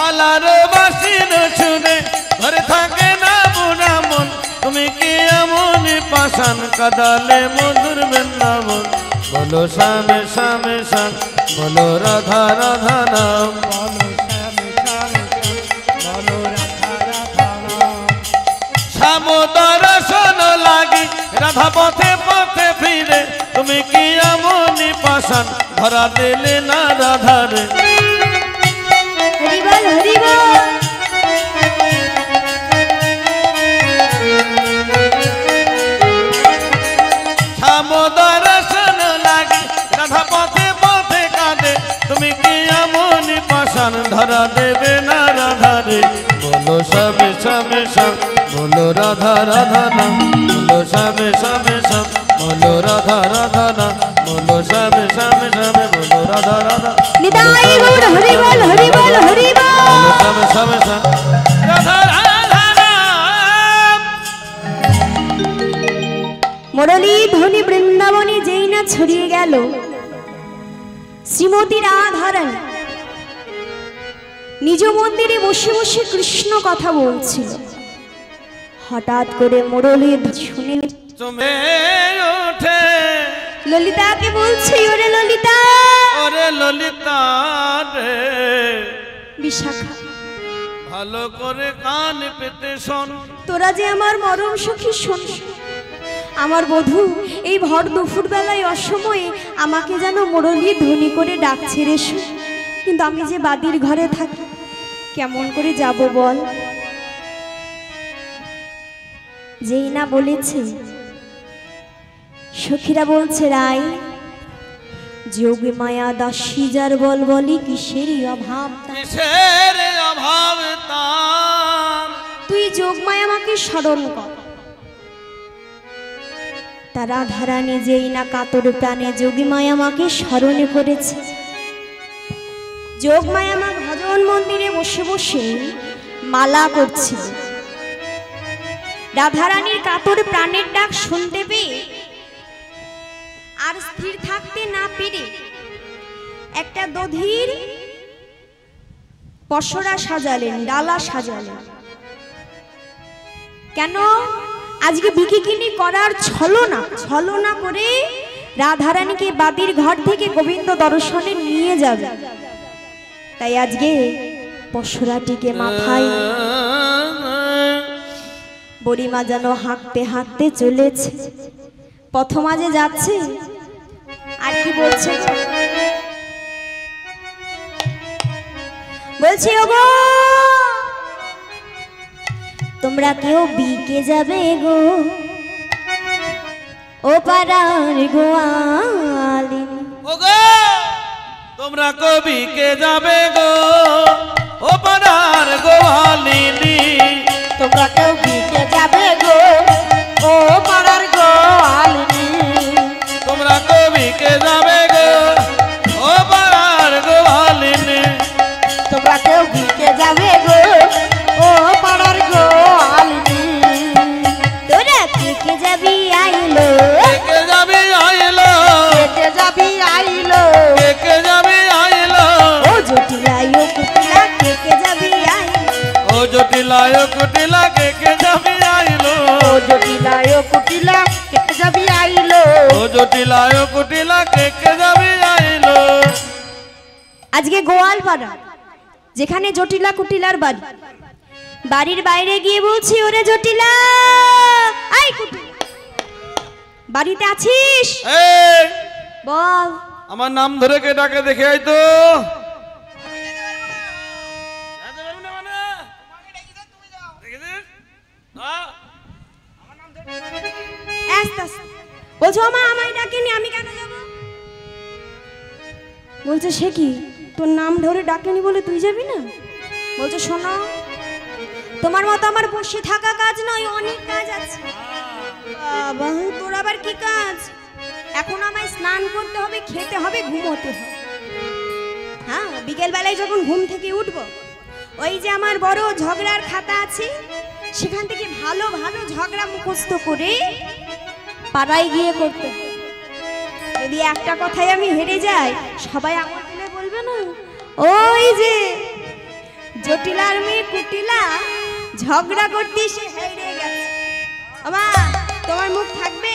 আলার বাসির শুনে ঘরে থাকে না পুনা মন, তুমি কি আমনি পাষাণ কাদালে মধুর বৃন্দাবন। বলো শ্যামে শ্যামে শ্যাম, বলো রাধা রাধা নাম, বলো শ্যামে শ্যামে শ্যাম, বলো রাধা রাধা নাম। শ্যাম দর্শন লাগি রাধা পথে পথে ফিরে, তুমি কি আমনি পাষাণ ধরা দিলে না রাধারে। হরিবল হরিবল, শ্যাম দর্শন লাগি রাধা পথে পথে কাঁদে, তুমি কি আমনি পাষাণ ধরা দেবে না রাধারে। বলো শ্যামে শ্যামে শ্যাম, বলো রাধা রাধা নাম, বলো শ্যামে শ্যামে শ্যাম, বলো রাধা রাধা নাম, বলো শ্যামে শ্যামে শ্যাম, বলো রাধা রাধা। নিতাই গৌর হরিবল হরিবল হরিবল, বলো শ্যামে শ্যামে শ্যাম, রাধা রাধা নাম। মুরলী ধ্বনি বৃন্দাবনে যেই না ছড়িয়ে গেল, শ্রীমতী রাধারানী নিজ মন্দিরে বসে বসে কৃষ্ণ কথা বলছিল। হঠাৎ করে মুরলী শুনে চমে ওঠে, ললিতাকে বলছে, ওরে ললিতা, ওরে ললিতা রে, বিশাখা ভালো করে কান পেতে শোন। তোরা যে আমার মরম সখী শোন, আমার বধূ এই ভর দুপুর বেলায় অসময়ে আমাকে যেন মুরলী ধ্বনি করে ডাকছে রে। কিন্তু আমি যে বাদির ঘরে থাকি, কেমন করে যাব বল। যেই না বলেছে, সখীরা বলছে, রাই যোগ মায়া দাসী যার বল বলি কিসেরই অভাব, কিসের অভাব তার। তুই যোগ মায়া আমাকে স্মরণ কর। তা রাধারানী যেই না কাতর প্রাণে যোগীমায়া মাকে স্মরণ করেছে। যোগমায়া মা ভজন মন্দিরে বসে বসে মালা করছিল। রাধারানীর কাতর প্রাণের ডাক শুনতে পেয়ে আর স্থির থাকতে না পেরে একটা দধির পসরা সাজালেন, ডালা সাজালেন। কেন? আজকে বিকিকিনি করার ছলনা করে রাধারানীকে বাদির ঘর থেকে গোবিন্দ দর্শনে নিয়ে যাবে। তাই আজকে পসরাটিকে মাথায় বুড়িমা যেন হাঁকতে হাঁকতে চলেছে। প্রথমা যে যাচ্ছে আর কি বলছে, বলছি ওগো তোমরা কেউ বিকে যাবে গো ও পাড়ার গোয়ালিনী। ওগো তোমরা কবিকে যাবে গো ও পাড়ার গোয়ালিনী। তোমরা কেউ বিকে যাবে গো ও পাড়ার গোয়ালিনী। তোমরা কবিকে যাবে গো ও পাড়ার গোয়ালিনী। তোমরা কেউ বিকে যাবে গো ও পাড়ার গোয়ালিনী। তোরা কে যাবি আইলো, কে যাবি আইলো, কে যাবি আইলো, কে যাবি আইলো। ও জটিলাই ও কুটিলা কে যাবি আইলো, ও জটিলায় কুটিলা কে যাবি আইলো। ও জটিলায় কুটিলা কে যাবি আইলো। ও জটিলায় কুটিলা কে যাবি আইলো। আজকে গোয়ালপাড়া যেখানে জটিলা কুটিলার বাড়ি, বাড়ির বাইরে গিয়ে বলছি ওরে জটিলা আই কুটিলা বাড়িতে আছিস? এই বল। আমার নাম ধরে কে ডাকে দেখে আই তো। বলছো মা আমায় ডাকেনি, আমি কেন যাব? বলছে সে কি তোর নাম ধরে ডাকেনি বলে তুই যাবি না? বলছে শোনো তোমার মতো আমার বসে থাকা কাজ নয়, অনেক কাজ আছে। বাবা তোর আবার কি কাজ? এখন আমায় স্নান করতে হবে, খেতে হবে, ঘুমোতে হবে। হ্যাঁ বিকেল বেলায় যখন ঘুম থেকে উঠবো ওই যে আমার বড় ঝগড়ার খাতা আছে সেখান থেকে ভালো ভালো ঝগড়া মুখস্থ করে পাড়ায় গিয়ে করতে। যদি একটা কথায় আমি হেরে যাই সবাই আমার তুলে বলবে না ওই যে জটিলার মেয়ে কুটিলা ঝগড়া করতে সে হেরে গেছে। মা তোমার মুখ থাকবে?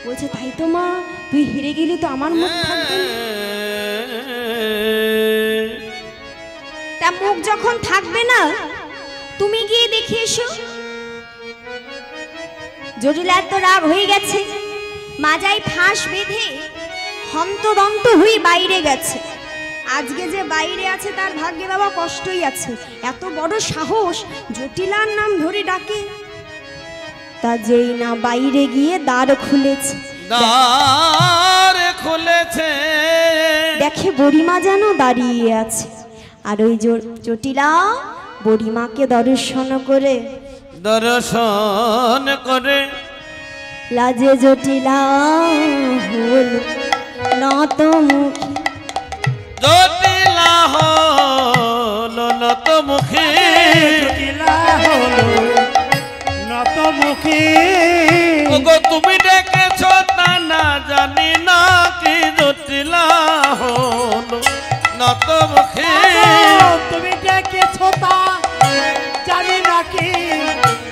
বলছে তাই তো মা, তুই হেরে গেলি তো আমার মুখ থাকবে না। তা মুখ যখন থাকবে না তুমি গিয়ে দেখে এসো। জটিলার তো রাগ হয়ে গেছে, মাজায় ফাঁস বেঁধে হন্তদন্ত হয়ে বাইরে গেছে। আজকে যে বাইরে আছে তার ভাগ্যে বাবা কষ্টই আছে, এত বড় সাহস জটিলার নাম ধরে ডাকে। তা যেই না বাইরে গিয়ে দ্বার খুলেছে, দেখে বুড়িমা যেন দাঁড়িয়ে আছে। আর ওই জটিলা বুড়িমাকে দর্শন করে লাজে জটিলা হল নত মুখী, জটিলা হল নত মুখী, জটিলা হলো নত মুখী। ওগো তুমি ডেকেছ তা না জানি না কি জটিলা হল নত মুখী। তুমি ডেকেছ তা জানি না কি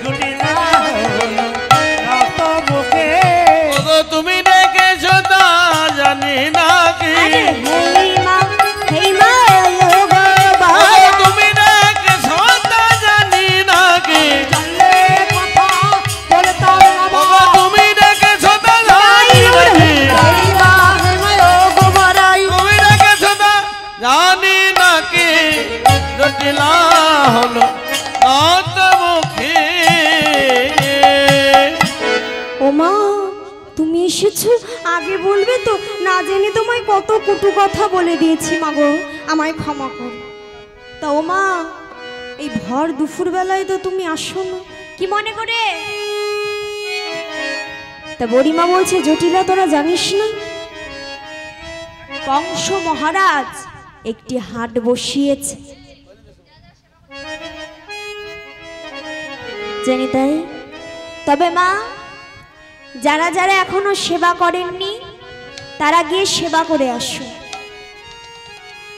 জটিলা হলো নত মুখী। ওগো তুমি ডেকেছ তা জানি না কি। হেই মা হেই মা তুমি ডেকেছ তা জানি না কি। জানলে কথা বলতাম না। ওগো তুমি ডেকেছ তা জানি না কি। তুমি ডেকেছ তা জানি না কি জটিলা হলো নত মুখী। ওমা তুমি এসেছো, আগে বলবে তো, না জেনে তোমায় কত কটু কথা বলে দিয়েছি মাগো, আমায় ক্ষমা কর। তা ওমা এই ভর দুপুর বেলায় তো তুমি আসো না, কি মনে করে? তা বুড়িমা বলছে, জটিলা তোরা জানিস না, কংস মহারাজ একটি হাট বসিয়েছে। জানি তাই। তবে মা, যারা যারা এখনো সেবা করেননি তারা গিয়ে সেবা করে আসো,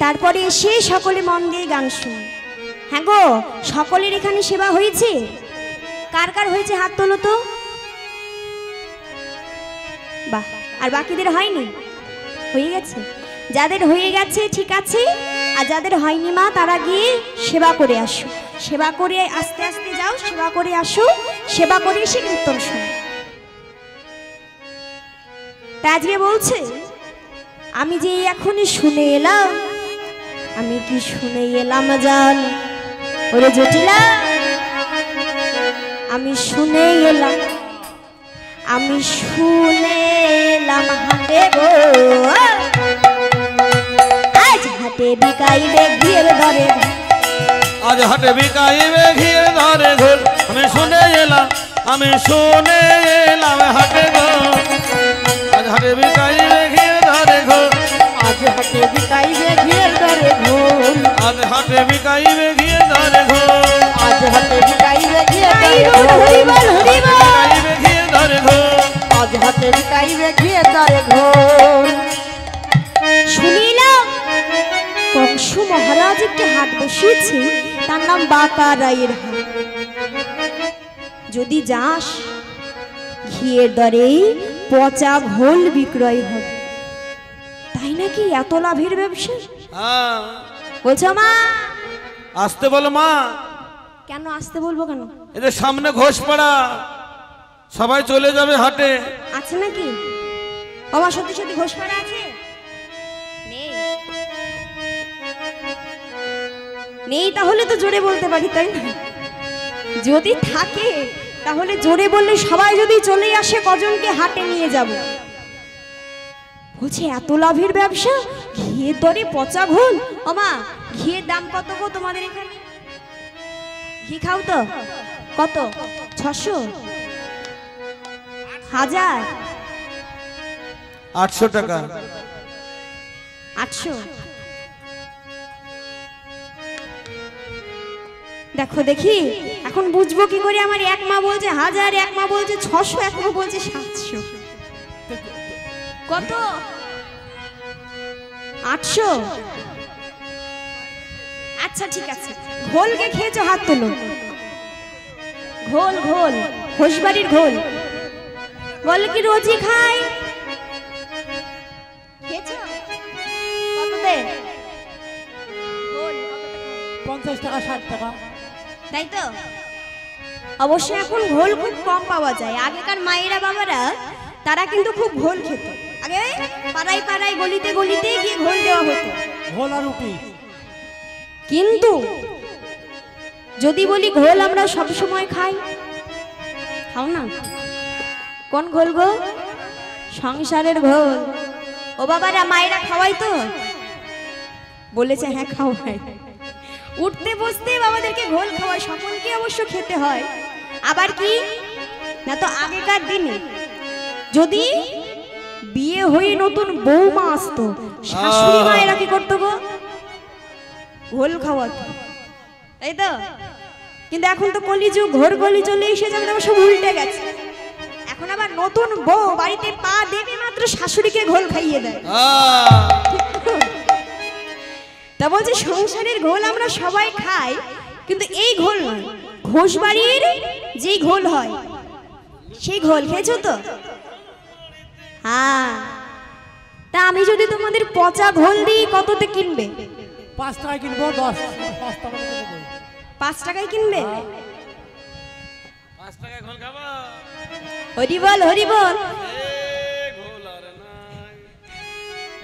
তারপরে এসে সকলে মন দিয়ে গান শুন। হ্যাঁ গো, সকলের এখানে সেবা হয়েছে? কার কার হয়েছে হাত তোলো তো। বাহ, আর বাকিদের হয়নি? হয়ে গেছে। যাদের হয়ে গেছে ঠিক আছে, আর যাদের হয়নি মা তারা গিয়ে সেবা করে আসো। সেবা করে আস্তে আস্তে যাও, সেবা করে আসো, সেবা করে এসে কীর্তন শোনো। তা আজকে বলছে, আমি যে এখনই শুনে এলাম, আমি কি শুনে এলাম জান? ওরে জটিলা, আমি শুনে এলাম, আমি শুনে এলাম হাটে গো, আজ হাটে বিকাইবে ঘিয়ের ধরে, আজ হাটে বিকাইবে ঘিয়ের ধরে ঘোল। আমি শুনে এলাম, আমি শুনে এলাম হাটে গো, আজ হাটে বিকাইবে ঘিয়ের ধরে ঘোল। আজ হাটে বিকাইবে ঘিয়ের দরে ঘোল, আজ হাটে বিকাইবে ঘিয়ের ধরে ঘোল। আজ হাটে বিকাইবে ঘিয়ের দরে ঘোল, বিকাইবে ঘিয়ের ধরে ঘোল। আজ হাটে বিকাইবে ঘিয়ের দরে ঘোল। শুনিলাম কংস মহারাজ একটি হাট বসিয়েছে, তার নাম বাঁকা রায়ের হাট। যদি যাস, ঘিয়ের দরে পচা ঘোল বিক্রয় হবে। তাই নাকি? এত লাভের ব্যবসা? হ্যাঁ, বলছো মা? আসতে বলো মা। কেন আসতে বলবো কেন? এদের সামনে ঘোষপাড়া, সবাই চলে যাবে হাটে। আছে নাকি? বাবা সত্যি সত্যি ঘোষপাড়া আছে? নেই? নেই তাহলে তো জোরে বলতে পারি, তাই না? যদি থাকে তাহলে জোরে বললে সবাই যদি চলে আসে, কজনকে হাটে নিয়ে যাব। বলছে এত লাভের ব্যবসা, ঘিয়ের দরে পচা ঘোল। ও মা, ঘিয়ের দাম কত গো তোমাদের এখানে? ঘি খাও তো? কত? 600? 1000? 800 টাকা। 800? দেখো দেখি, এখন বুঝবো কি করে? আমার এক মা বলছে 1000, এক মা বলছে 600, এক মা বলছে 700। কত? 800? আচ্ছা ঠিক আছে। ঘোলকে খেয়েছো? হাত তোলো। ঘোল, ঘোল, ঘোষবাড়ির ঘোল। বলে কি রোজই খাই? খেয়েছো? কত দে? ঘোল কত টাকা? 50 টাকা 60 টাকা। তাই তো? অবশ্যই এখন ঘোল খুব কম পাওয়া যায়। আগেকার মায়েরা বাবারা তারা কিন্তু খুব ঘোল খেত। আগে পাড়ায় পাড়ায় গলিতে গলিতে গিয়ে ঘোল দেওয়া হতো। ঘোল আর রুটি। কিন্তু যদি বলি ঘোল আমরা সব সময় খাই, খাও না? কোন ঘোল গো? সংসারের ঘোল। ও বাবারা, মায়েরা খাওয়াই তো? বলেছে হ্যাঁ খাওয়াই। উঠতে বসতে বাবাদেরকে ঘোল খাওয়ায়, সকলকে অবশ্য খেতে হয়। আবার কি না, তো আগেকার দিনে যদি বিয়ে হয়ে নতুন বৌমা আসতো, শাশুড়ি মায়েরা কি করতো গো? ঘোল খাওয়াতো, তাই তো? কিন্তু এখন তো কলিযুগ, ঘোর গলি চলে এসেছে, আমাদের সব উল্টে গেছে। এখন আবার নতুন বউ বাড়িতে পা দেবে মাত্র শাশুড়িকে ঘোল খাইয়ে দেয়। তা বলছে সংসারের ঘোল আমরা সবাই খাই, কিন্তু এই ঘোল নয়, ঘোষবাড়ির যেই ঘোল হয় সেই ঘোল খেয়েছো তো? হ্যাঁ। তা আমি যদি তোমাদের পচা ঘোল দিই, কততে কিনবে? 5 টাকা কিনবো। 10 5 টাকায় কিনবে? 5 টাকায় ঘোল খাবো? হরি বল, হরি বল।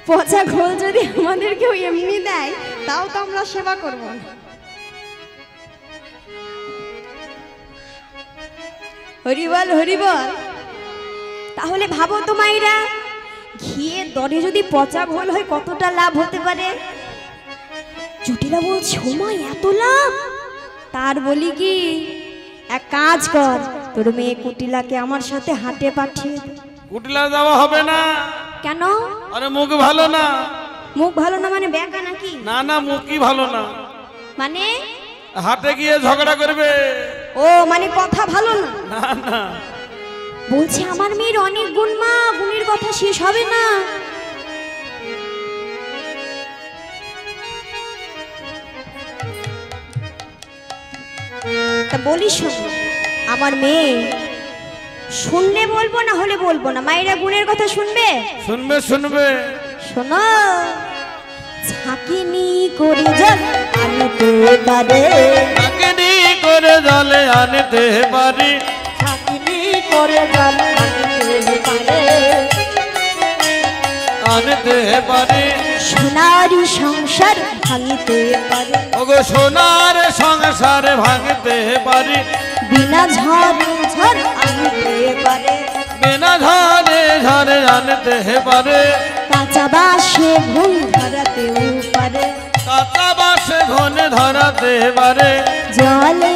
পচা ঘোল যদি আমাদের কেউ এমনি দেয়, তাও তো আমরা সেবা করব না। হরি বল, হরি বল। তাহলে ভাবো তো মাইরা, ঘিয়ের দরে যদি পচা ঘোল হয় কতটা লাভ হতে পারে? জটিলা বলছে ও মা, এত লাভ? তার বলি কি, এক কাজ কর, তোর মেয়ে কুটিলাকে আমার সাথে হাটে পাঠিয়ে দে। কুটিলা যাওয়া হবে না। কেন? আরে মুখ ভালো না। মুখ ভালো না মানে ব্যাকা নাকি? না না, মুখই ভালো না। মানে হাটে গিয়ে ঝগড়া করবে। ও মানে কথা ভালো না? না না, বলছে আমার মেয়ের অনেক গুণ মা, গুণের কথা শেষ হবে না। তা বলি শোন, আমার মেয়ে শুনলে বলবো না হলে বলবো না, মায়েরা গুণের কথা শুনবে? শুনবে শুনবে। শোনো, ছাকিনি করে জল আনতে পারে, ছাকিনি করে জলে আনতে পারি, ছাকিনি করে জল আনতে পারে, আনতে পারি। সোনারি সংসার ভাঙিতে পারে, ওগো সোনার সংসার ভাঙতে পারি, বিনা ঝড়ে ঝড় আনতে পারে, বিনা ঝড়ে ঝড়ে আনতে পারে, কাঁচা বাসে ঘুম ধরাতেও পারে, কাঁচা বাসে ঘন ধরাতে পারে, জলে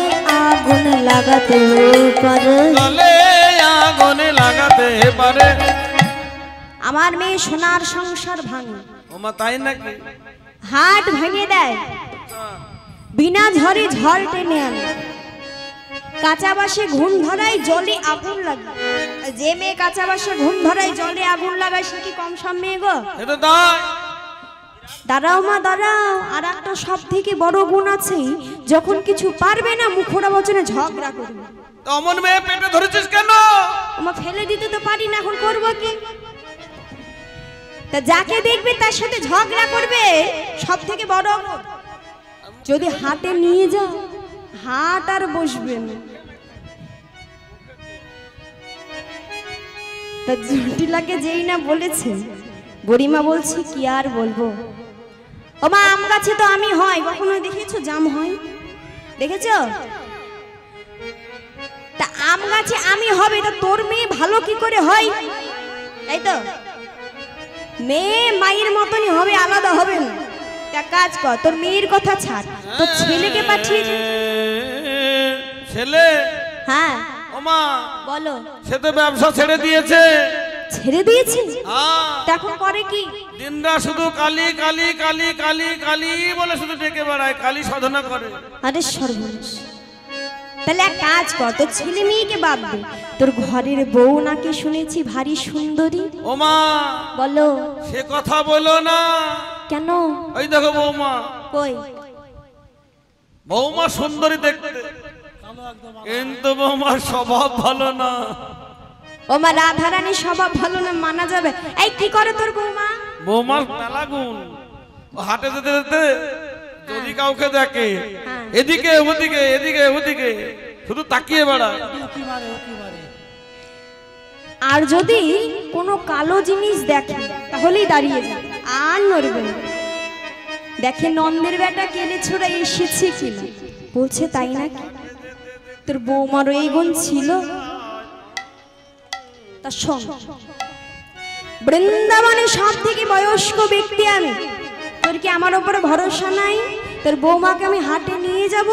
আগুন লাগাতেও পারে। জলে আগুন লাগাতে পারে। আমার মেয়ে সোনার সংসার ভাঙে, ওমা তাই নাকি? হাট ভেঙে দেয়, বিনা ঝড়ে ঝড় টেনে আনে, কাঁচা বাসে ঘুম ধরায়, জলে আগুন লাগায়। যে মেয়ে কাঁচা বাসে ঘুম ধরায় জলে আগুন লাগায় সে কি কম সব মেয়ে গো? এটা তাই। দাঁড়াও মা দাঁড়াও, আর একটা সব থেকে বড় গুণ আছে, যখন কিছু পারবে না মুখরা বচনে ঝগড়া করবে। তো অমন মেয়ে পেটে ধরেছিস কেন? আমার ফেলে দিতে তো পারি না, এখন করবো কি? তা যাকে দেখবে তার সাথে ঝগড়া করবে, সব থেকে বড় গুণ। যদি হাটে নিয়ে যাও, হাট আর বসবে না। তা জটিলাকে যেই না বলেছে, বুড়িমা বলছে কি আর বলবো, ও মা আম গাছে তো আমি হয়, কখনো দেখেছো জাম হয়? দেখেছো? তা আম গাছে আমি হবে, তা তোর মেয়ে ভালো কি করে হয়? তাই তো, মেয়ে মায়ের মতনই হবে, আলাদা হবে না। তা কাজ কর, তোর মেয়ের কথা ছাড়, তোর ছেলেকে পাঠিয়ে দে। ছেলে? হ্যাঁ ওমা বলো। সে তো ব্যবসা ছেড়ে দিয়েছে। ছেড়ে দিয়েছে? হ্যাঁ, তা এখন করে কি? দিনরা শুধু কালী কালী কালী কালী কালী বলে শুধু ডেকে বেড়ায়, কালী সাধনা করে। আরে সর্বনাশ, তাহলে এক কাজ কর, তোর ছেলে মেয়েকে বাদ দে, তোর ঘরের বউ নাকি শুনেছি ভারী সুন্দরী। ওমা বলো। সে কথা বলো না। কেন? ওই দেখো বৌমা, কই? বৌমা সুন্দরী দেখতে, কিন্তু বৌমার স্বভাব ভালো না। ও মা রাধারানীর স্বভাব ভালো না মানা যাবে? এই কি করে তোর বৌমা? বৌমার মেলা গুণ। ও হাটে যেতে যেতে যদি কাউকে দেখে, হ্যাঁ। এদিকে ওদিকে এদিকে ওদিকে শুধু তাকিয়ে বেড়ায়। আর যদি কোনো কালো জিনিস দেখে তাহলেই দাঁড়িয়ে যায়, আর নড়বে না। দেখে নন্দের বেটা কেলে ছোড়া এসেছে কিনা, বলছে তাই নাকি? তোর বৌমারও এই গুণ ছিল? তা শোন, বৃন্দাবনে সব থেকে বয়স্ক ব্যক্তি আমি, তোর কি আমার উপরে ভরসা নাই? তোর বৌমাকে আমি হাটে নিয়ে যাব,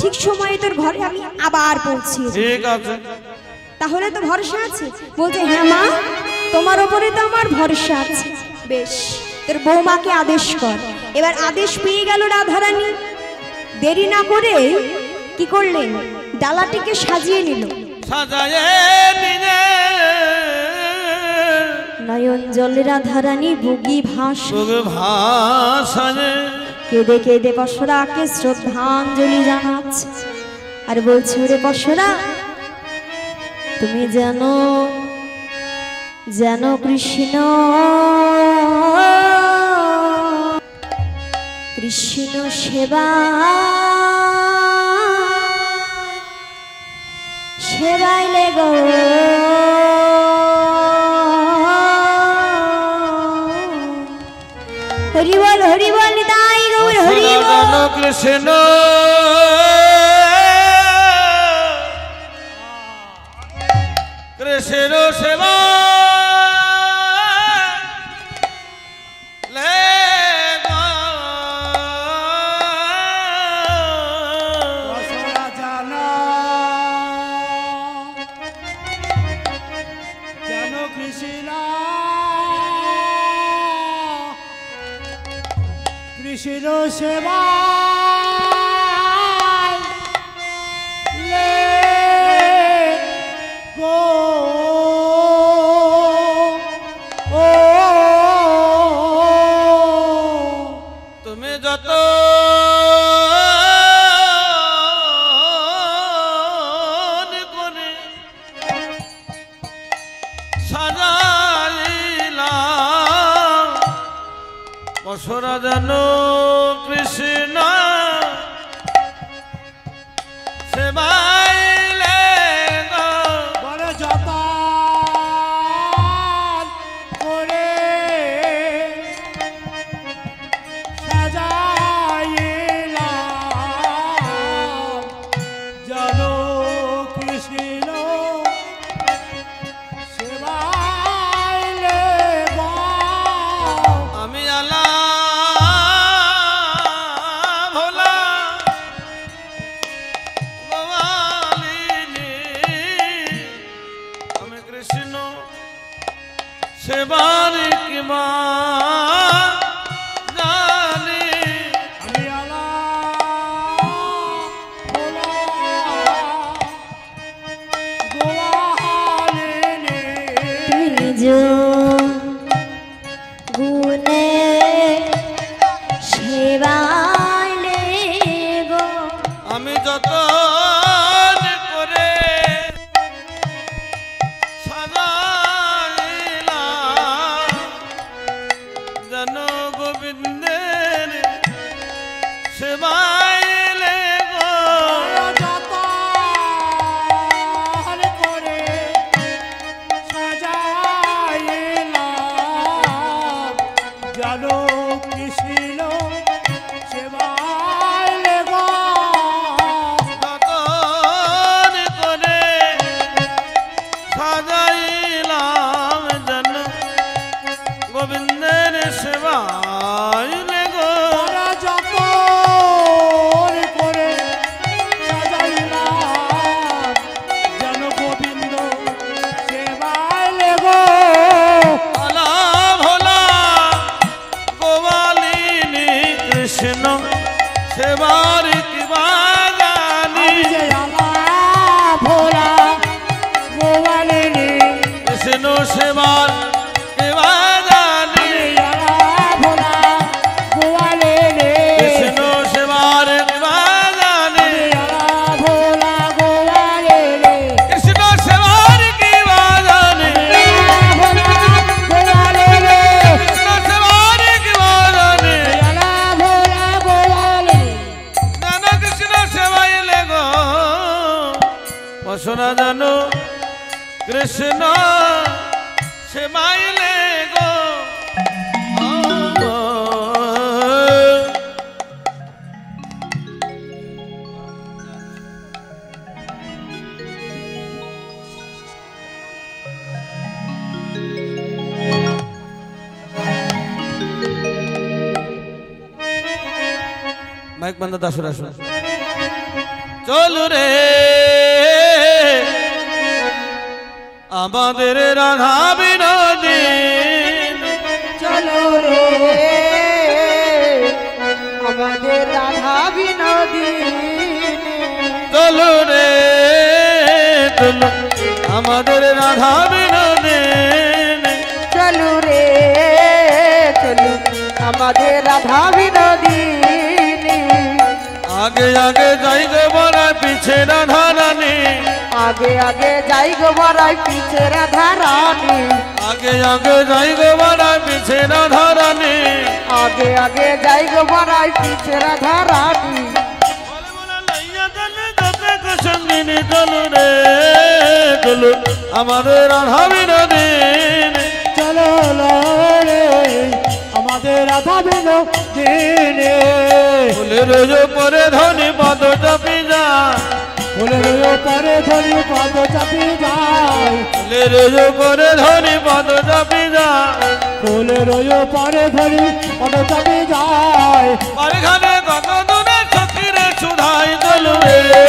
ঠিক সময়ে তোর ঘরে আমি আবার পৌঁছে যাব। ঠিক আছে, তাহলে তো ভরসা আছে? বলছে হ্যাঁ মা, তোমার উপরে তো আমার ভরসা আছে। বেশ, তোর বৌমাকে আদেশ কর। এবার আদেশ পেয়ে গেল রাধারানী, দেরি না করে কি করলেন, ডালাটিকে সাজিয়ে নিল। সাজায়ে নিলে নয়ন জলে রাধারানী বুগি ভাসা, ভাষায় কেঁদে কেঁদে পশরাকে শ্রদ্ধাঞ্জলি জানাচ্ছে, আর বলছে ওরে পশরা, তুমি জানো জানো কৃষ্ণ কৃষ্ণ সেবা সেবাইলে গো হরি বল তাই গৌর হরি বল। কৃষ্ণ কৃষ্ণ সেবা কৃষ্ণ সেবা গো ও তুমি যত করে সাজাইলা বসরা জানো কৃষ্ণ সেবাইলে গো বলে যত করে সাজাইলাম জানো কৃষ্ণ সেবাইলে গো আমি আলা ভোলা গোয়ালিনী আমি কৃষ্ণ সেবার কি মা জানি আমি আলা ভোলা গোয়ালিনী নিজ গুণে সেবাইলে গো আমি যত করে সাজাইলাম যেন গোবিন্দের সেবাইলে গো যত করে সাজাইলাম জানো কৃষ্ণ সেবাইলে গো যতন করে সাজাইলাম যেন গোবিন্দের সেবাইলে গো যত করে সাজাইলাম জানো গোবিন্দ সেবাইলে গো আলা ভোলা গোয়ালিনী কৃষ্ণ সেবার কি বাজানি আমি যে আলা ভোলা গোয়ালিনী কৃষ্ণ সেবার কি বাজানি আলা ভোলা গোয়ালিনী কৃষ্ণ সেবার কি বাজানি আলা ভোলা গোয়ালিনী কৃষ্ণ সেবার কি বাজানি ভোলা গোয়ালিনী কৃষ্ণ সেবার কি বাজানি আলা ভোলা গোয়ালিনী জানো কৃষ্ণ সেবাইলে গো বসনা জানো কৃষ্ণ সেবাইলে গো মাইক বন্ধ দাসুর আসুন চলু রে আমাদের রাধা বিনোদী চলো রে আমাদের রাধা বিনোদিনী চলু রে চলু আমাদের রাধা বিনোদী চলো রে চলো আমাদের রাধা বিনোদিনী আগে আগে যাই গো বড় পিছে রাধা রানী আগে আগে যাই গো বড়াই পিছে রাধা রানী আগে আগে যাই গো বড় পিছে রাধা রানী আগে আগে যাই গো বড়াই পিছে রাধা রানী বলে বলে লাইয়া জানে যতে গো সঙ্গিনী চলু রে চলু আমাদের রাধা বিনোদী চলো রে আমাদের রাধা বিনোদিনী ফুলের পরে ধনী পদ চাপি যা ফুলের পরে ধরি পদ চাপি যায় ফুলের পরে ধনী পদ চাপি যা ফুলের পরে ধরি পদ চাপি যায় পারখানে কত দূরে চকিরে সুধাই চলু রে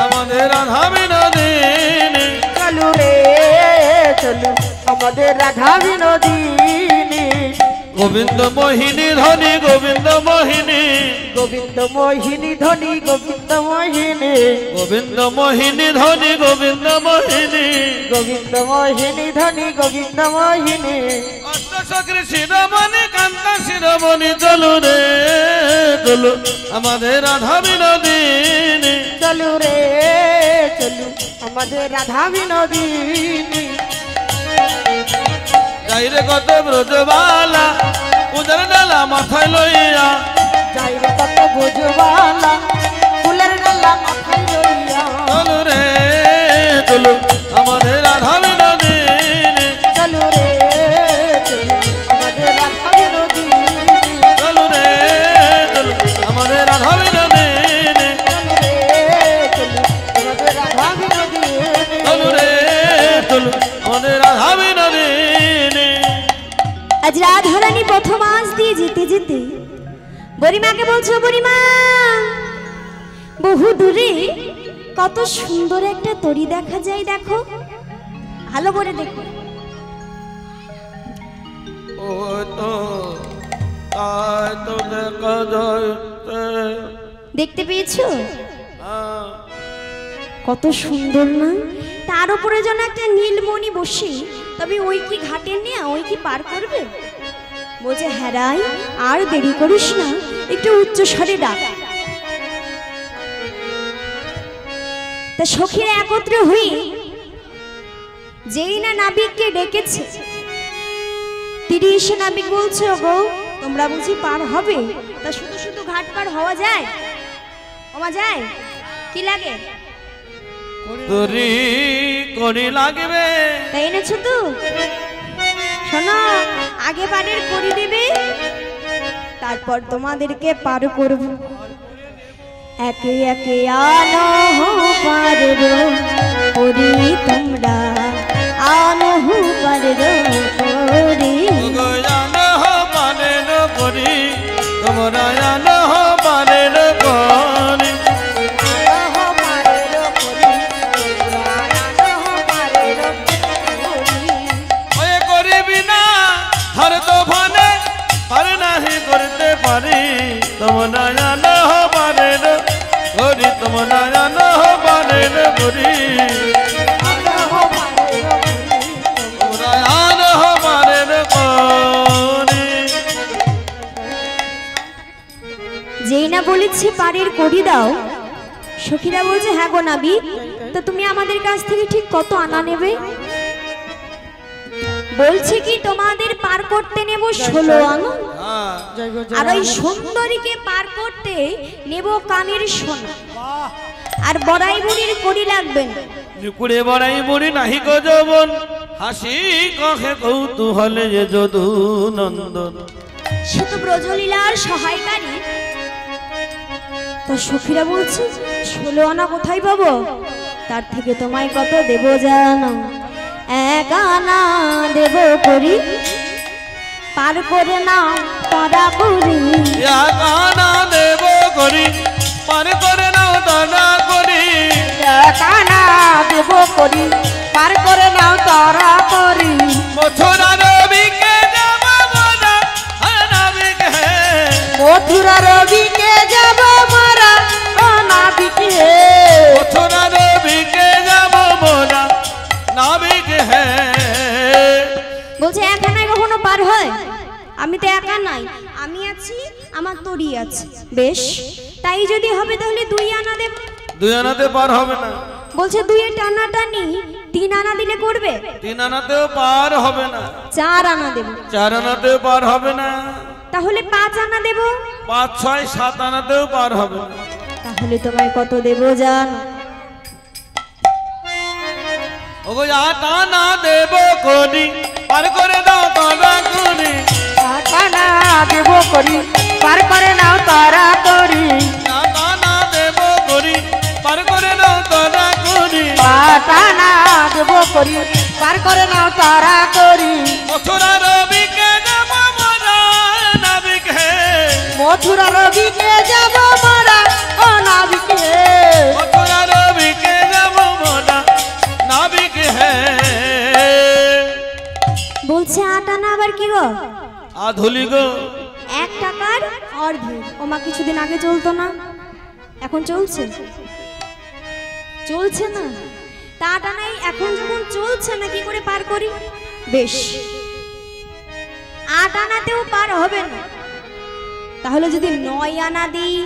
আমাদের রাধা বিনোদী চলো রে চলো আমাদের রাধা বিনোদিনী গোবিন্দ মোহিনী ধনী গোবিন্দ মোহিনী গোবিন্দ মোহিনী ধনী গোবিন্দ মোহিনী গোবিন্দ মোহিনী ধনী গোবিন্দ মোহিনী গোবিন্দ মোহিনী ধনী গোবিন্দ মোহিনী অষ্টসখীর শিরোমণি কান্তা শিরোমণি চলু রে চলু আমাদের রাধা বিনোদিনী চলু রে চলু আমাদের রাধা বিনোদিনী যাইরে কত ব্রজবালা উদর ডালা মাথায় লইয়া যাইরে কত বুঝবালা ফুলের ডালা মাথায় লইয়া চলু রে চলু আমাদের রাধা বিনোদিনী চলু রে চলু আমাদের রাধা বিনোদিনী চলু রে চলু আমাদের রাধা বিনোদিনী চলু রে চলু আমাদের রাধা বিনোদিনী চলু রে চলু আমাদের রাধা বিনোদিনী আজ রাধারানী প্রথম আজ দিয়ে যেতে যেতে বুড়িমাকে বলছো, বুড়িমা বহু দূরে কত সুন্দর একটা তরি দেখা যায়, দেখো ভালো করে দেখো। ও তো তাই তো দেখা যায় দেখতে পেয়েছো কত সুন্দর না? তার উপরে যেন একটা নীলমণি বসে, তবে ওই কি ঘাটের নেয়া, ওই কি পার করবে? বলছে হ্যাঁ রাই, আর দেরি করিস না, একটু উচ্চ স্বরে ডাক। তা সখীরা একত্রে হয়ে যেই না নাবিককে ডেকেছে, তিনি এসে নাবিক বলছে, গো তোমরা বুঝি পার হবে? তা শুধু শুধু ঘাট পার হওয়া যায়? হওয়া যায়? কি লাগে? তরি করি লাগবে তাই এনেছো তো? শোনো, আগে পারের করে দেবে, তারপর তোমাদেরকে পার করব। একে একে আনো পার করি তোমরা, আনো পার করি। জানো পারেন করি তোমরা জানো পারেন করি ওই করিবি না হর তো ভানে হর নাহি করতে পারি তোমরা জানো পারেন করি তোমরা জানো পারেন করি তোমরা জানো পারেন করি যেই না বলেছি পারের করি দাও, সখীরা বলছে হ্যাঁ গো নাবি, তো তুমি আমাদের কাছ থেকে ঠিক কত আনা নেবে? বলছে কি তোমাদের পার করতে নেব 16 আনা, আর ওই সুন্দরীকে পার করতে নেব কানের সোনা, আর বড়াই বুড়ির করি লাগবে না। কুড়ে বড়াই বুড়ি নাহি গো যৌবন হাসি কহে কৌতূহলে যে যদু নন্দন শুধু ব্রজলীলার সহায়কারী। তা সখীরা বলছে 16 আনা কোথায় পাবো? তার থেকে তোমায় কত দেব জানো? 1 আনা দেব করি, পার করে নাও তারা করি। 1 আনা দেব করি পার করে নাও দাদা করি 1 আনা দেব করি, পার করে নাও তারা করি। মথুরা রবিকে যাব মোরা নাবিক হে মথুরা রবিকে যাব মোরা নাবিক হে। মথুরা রবিকে যাব মোরা নাবিক হে বলছে 1 আনায় কখনো পার হয়? আমি তো একা নাই, আমি আছি, আমার তরি আছে। বেশ, তাই যদি হবে তাহলে 2 আনা দেব। 2 আনাতে পার হবে না। বলছে 2 এ টানাটানি 3 আনা দিলে করবে? 3 আনাতেও পার হবে না। 4 আনা দেব। 4 আনাতেও পার হবে না। তাহলে 5 আনা দেব। 5, 6, 7 আনাতেও পার হবে না। তাহলে তোমায় কত দেব জান? ওগো 8 আনা দেব করি পার করে দাও তারা করি 8 আনা দেব করি, পার করে নাও তারা করি। 8 আনা দেব করি পার করে দাও তারা করি 8 আনা দেব করি, পার করে নাও তারা করি। মথুরা রবিকে যাব মোরা নাবিক হে মথুরা রবিকে যাব মোরা নাবিক হে। মথুরা রবিকে যাব মোরা নাবিক হে বলছে 8 আনা আবার কি গো? আধুলি গো 1 টাকার অর্ধেক। ওমা কিছুদিন আগে চলতো না, এখন চলছে? চলছে না। টাটা নাই, এখন যখন চলছে না কি করে পার করি? বেশ, 8 আনাতেও পার হবে না, তাহলে যদি 9 আনা দিই?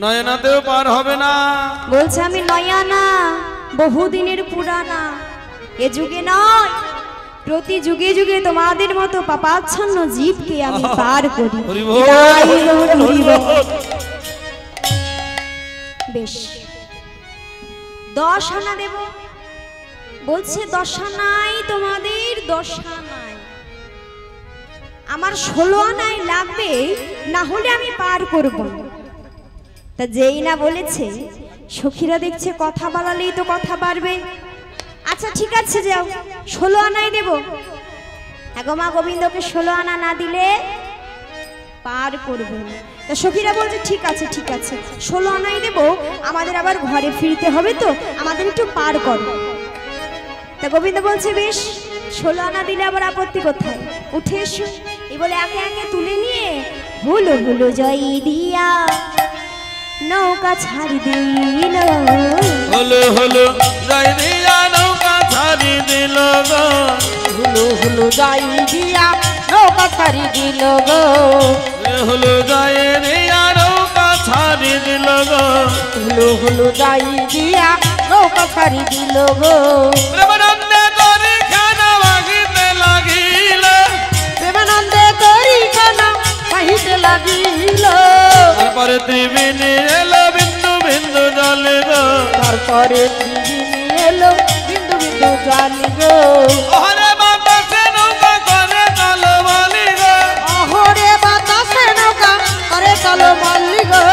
9 আনাতেও পার হবে না। বলছে আমি 9 আনা বহুদিনের পুরানা, এ যুগে নয়, প্রতি যুগে যুগে তোমাদের মতো পাপাচ্ছন্ন জীবকে আমি পার করি। হরি বল, তাই গৌর হরি বল। বেশ, 10 আনা দেব। বলছে 10 আনাই তোমাদের 10 আনাই, আমার 16 আনাই লাগবে, না হলে আমি পার করব না। তা যেই না বলেছে, সখীরা দেখছে কথা বাড়ালেই তো কথা বাড়বে। আচ্ছা ঠিক আছে, যাও, 16 আনাই দেব। এগো মা, গোবিন্দকে 16 আনা না দিলে পার করবে না। তা সখীরা বলছে ঠিক আছে ঠিক আছে, 16 আনাই দেব, আমাদের আবার ঘরে ফিরতে হবে তো, আমাদের একটু পার করো। তা গোবিন্দ বলছে বেশ, 16 আনা দিলে আবার আপত্তি কোথায়, উঠে এসো। এই বলে একে একে তুলে নিয়ে হুলো হুলো জয় দিয়া নৌকা ছাড়ি দিল। হলো হলো যাই দিয়া নৌকা ছাড়ি দিল গো, হুলু হুলু যাই দিয়া নৌকা ছাড়ি দিল গো, হলো যাই দিয়া নৌকা ছাড়ি দিল গো, হুলু হুলু যাই দিয়া নৌকা ছাড়ি দিল গো। প্রেমানন্দে করি খানা বাগিতে লাগিল, প্রেমানন্দে করি খানা বাহিতে লাগিল, তারপরে ত্রিবেণী এলো বিন্দু বিন্দু জলে গো, তারপরে ত্রিবেণী এলো বিন্দু বিন্দু জল গো। ওরে বাতাসে নৌকা করে চলো বলি গো, অহরে বাতাসে নৌকা করে চলো মল্লি গো,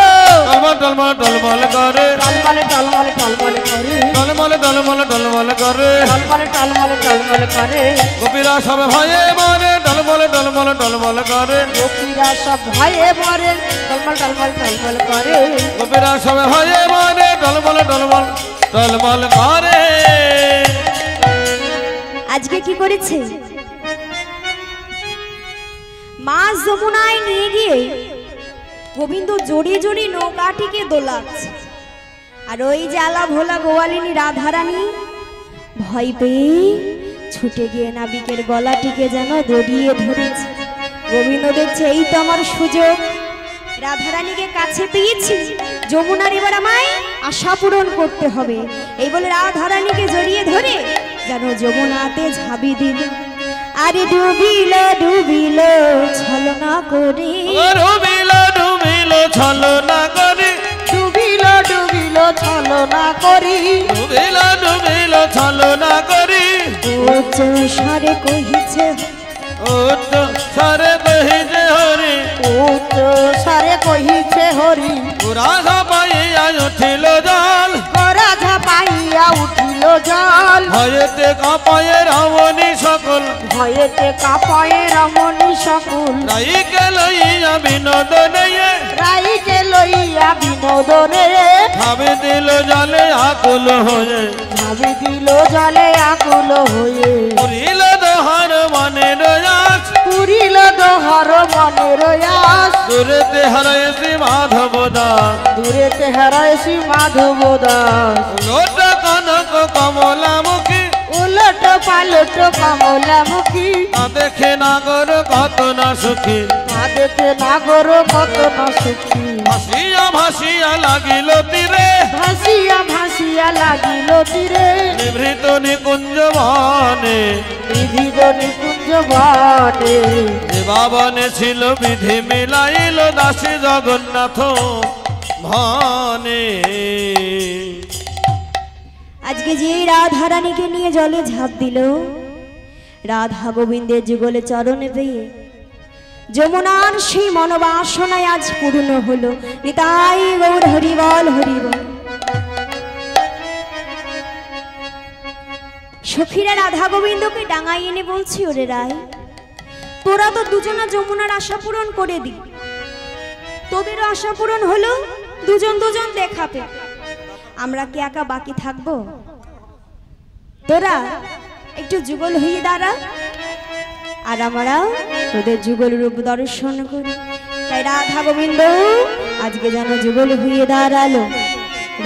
টলমল টলমল করে, টলমলে টলমলে টলমলে করে, টলমল টলমল টলমল করে, টলমলে টলমলে টলমলে করে, গোপীরা সব ভয়ে মরে টলমল টলমল টলমল করে, গোপীরা সব ভয়ে মরে টলমল টলমল টলমল করে, গোপীরা সব ভয়ে মরে টলমল টলমল টলমল করে। আজকে কি করেছে? মাছ যমুনায় নিয়ে গিয়ে গোবিন্দ জড়িয়ে জড়িয়ে নৌকাটিকে দোলাচ্ছে, আর ওই জ্বালা ভোলা গোয়ালিনী রাধারানী ভয় পেয়ে ছুটে গিয়ে নাবিকের গলাটিকে যেন দড়িয়ে ধরেছে। গোবিন্দ দেখছে এই তো আমার সুযোগ, রাধারানীকে কাছে পেয়েছি, যমুনার এবার আমায় আশা পূরণ করতে হবে। এই বলে রাধারানীকে জড়িয়ে ধরে যেন যমুনাতে ঝাঁপি দিল। আরে ডুবিল ডুবিল ছলনা করে, ডুবিল ডুবিল ছলনা করি, ডুবিল ডুবিল ছলনা করি, ডুবিল ডুবিল ছলনা করি, উচ্চ স্বরে কহিছে, উচ্চ স্বরে কহিছে হরি, উচ্চ স্বরে কহিছে হরি, রাধা পাইয়া উঠিল জল, রাধা পাইয়া উঠিল জল, ভয়েতে কাঁপায়ে রাবণী সকল, ভয়েতে কাঁপায়ে রমণী সকল, রাইকে লইয়া বিনোদনে রাইকে লইয়া বিনোদনে, ভাবে দিল জলে আকুল হয়ে, ভাবি দিল জলে আকুল হয়ে, পুরিল দোহার মনের আস, পুরিল দোহর মনের আস, দূরেতে হারাইছি মাধব দাস, দূরেতে হারাইছি মাধব দাস, লোট কনক কমলামুখী, উলট পালট কমলামুখী, দেখে নাগর কত না সুখী, দেখে নাগর কত না সুখী, ভাসিয়া ভাসিয়া লাগিল তীরে, ভাসিয়া ভাসিয়া লাগিল তীরে, নিভৃত নিকুঞ্জ বনে, বিধিত নিকুঞ্জ বনে, যে বাবনে ছিল বিধি মিলাইল দাসী জগন্নাথ ভনে। আজকে যে রাধারানীকে নিয়ে জলে ঝাঁপ দিল, রাধা গোবিন্দের যুগলে চরণে পেয়ে যমুনার সেই মনোবাসনায় আজ পূর্ণ হলো। নিতাই গৌর হরিবল হরিবল। সখীরা রাধা গোবিন্দকে ডাঙাই এনে বলছি, ওরে রায়, তোরা তো দুজনা যমুনার আশা পূরণ করে দি, তোদেরও আশা পূরণ হলো, দুজন দুজন দেখাতে, আমরা কি একা বাকি থাকবো? তোরা একটু যুগল হয়ে দাঁড়া, আর আমরাও তোদের যুগল রূপ দর্শন করি। তাই রাধা গোবিন্দ আজকে যেন যুগল হয়ে দাঁড়ালো,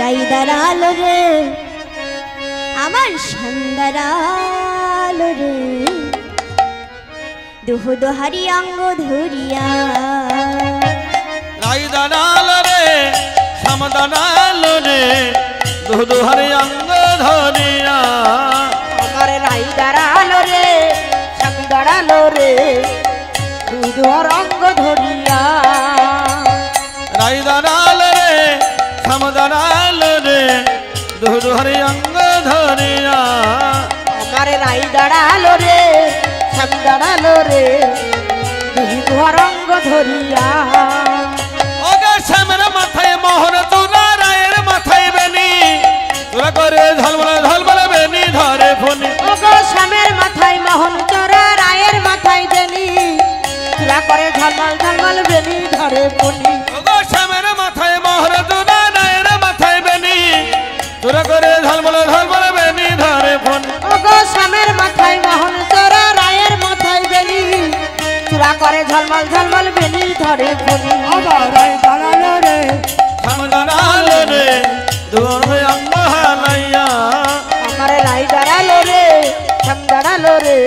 রাই দাঁড়ালো রে আমার সন্দারালো রে, দুহ দোহারি অঙ্গ ধরিয়া। রাই দাঁড়ালো রে শ্যাম দাঁড়ালো রে, দুহ দোহারি অঙ্গ ধরিয়া। আমার রাই দাঁড়ালো রে শ্যাম দাঁড়ালো রে, দুধর অঙ্গ ধরিয়া। রাই দাঁড়ালো রে শ্যাম দাঁড়ালো রে, দুহ দোহারি অঙ্গ ধরিয়া। আমার রাই দাঁড়ালো রে শ্যাম দাঁড়ালো রে, দুধর অঙ্গ ধরিয়া। ওগো শ্যামের মাথায় মোহর তোরা, রায়ের মাথায় বেনি, তোরা করে ঝলমলে ঝলমলে বেনি ধরে ফনি। ওগো শ্যামের মাথায় মোহন চোরা, রায়ের মাথায় বেনি, তোরা করে ঝলমল ঝলমল বেনি ধরে ফনি। ওগো শ্যামের মাথায় মোহর তোরা, রায়ের মাথায় বেনি, তোরা করে ঝলমলে ঝলমলে বেনি ধরে ফনি। ওগো শ্যামের মাথায় মোহন চোরা, রায়ের মাথায় বেনি, তোরা করে ঝলমল ঝলমল বেনি ধরে ফনি। আমার রাই দাঁড়ালো রে শ্যাম দাঁড়ালো রে, দুয়ারে অঙ্গ হালাইয়া। আমার রাই দাঁড়ালো রে শ্যাম দাঁড়ালো রে,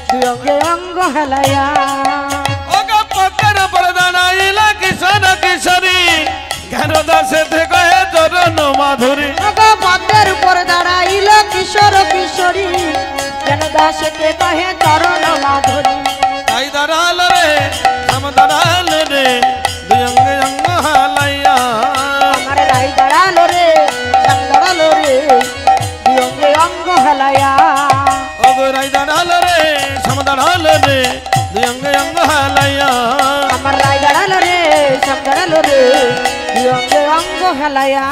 দুই অঙ্গে অঙ্গ হেলাইয়া। ওগো পকের উপর দাঁড়াইলা কিশোর কিশোরী, জ্ঞান দাসে থেকে চরণ মাধুরী। ওগো পদ্মের উপর দাঁড়াইল কিশোর কিশোরী, যেন দাসকে কহে চরণ মাধুরী। রাই দাঁড়ালো রে শ্যাম দাঁড়ালো রে, দুই অঙ্গে অঙ্গ হালাইয়া। আমার রাই দাঁড়ালো রে শ্যাম দাঁড়ালো রে, দুই অঙ্গে অঙ্গ হেলাইয়া। ওগো রাই দাঁড়ালো রে শ্যাম দাঁড়ালো রে, দুই অঙ্গে অঙ্গ হালাইয়া। আমার রাই দাঁড়ালো রে শ্যাম দাঁড়ালো রে, দুই অঙ্গে অঙ্গ হেলাইয়া।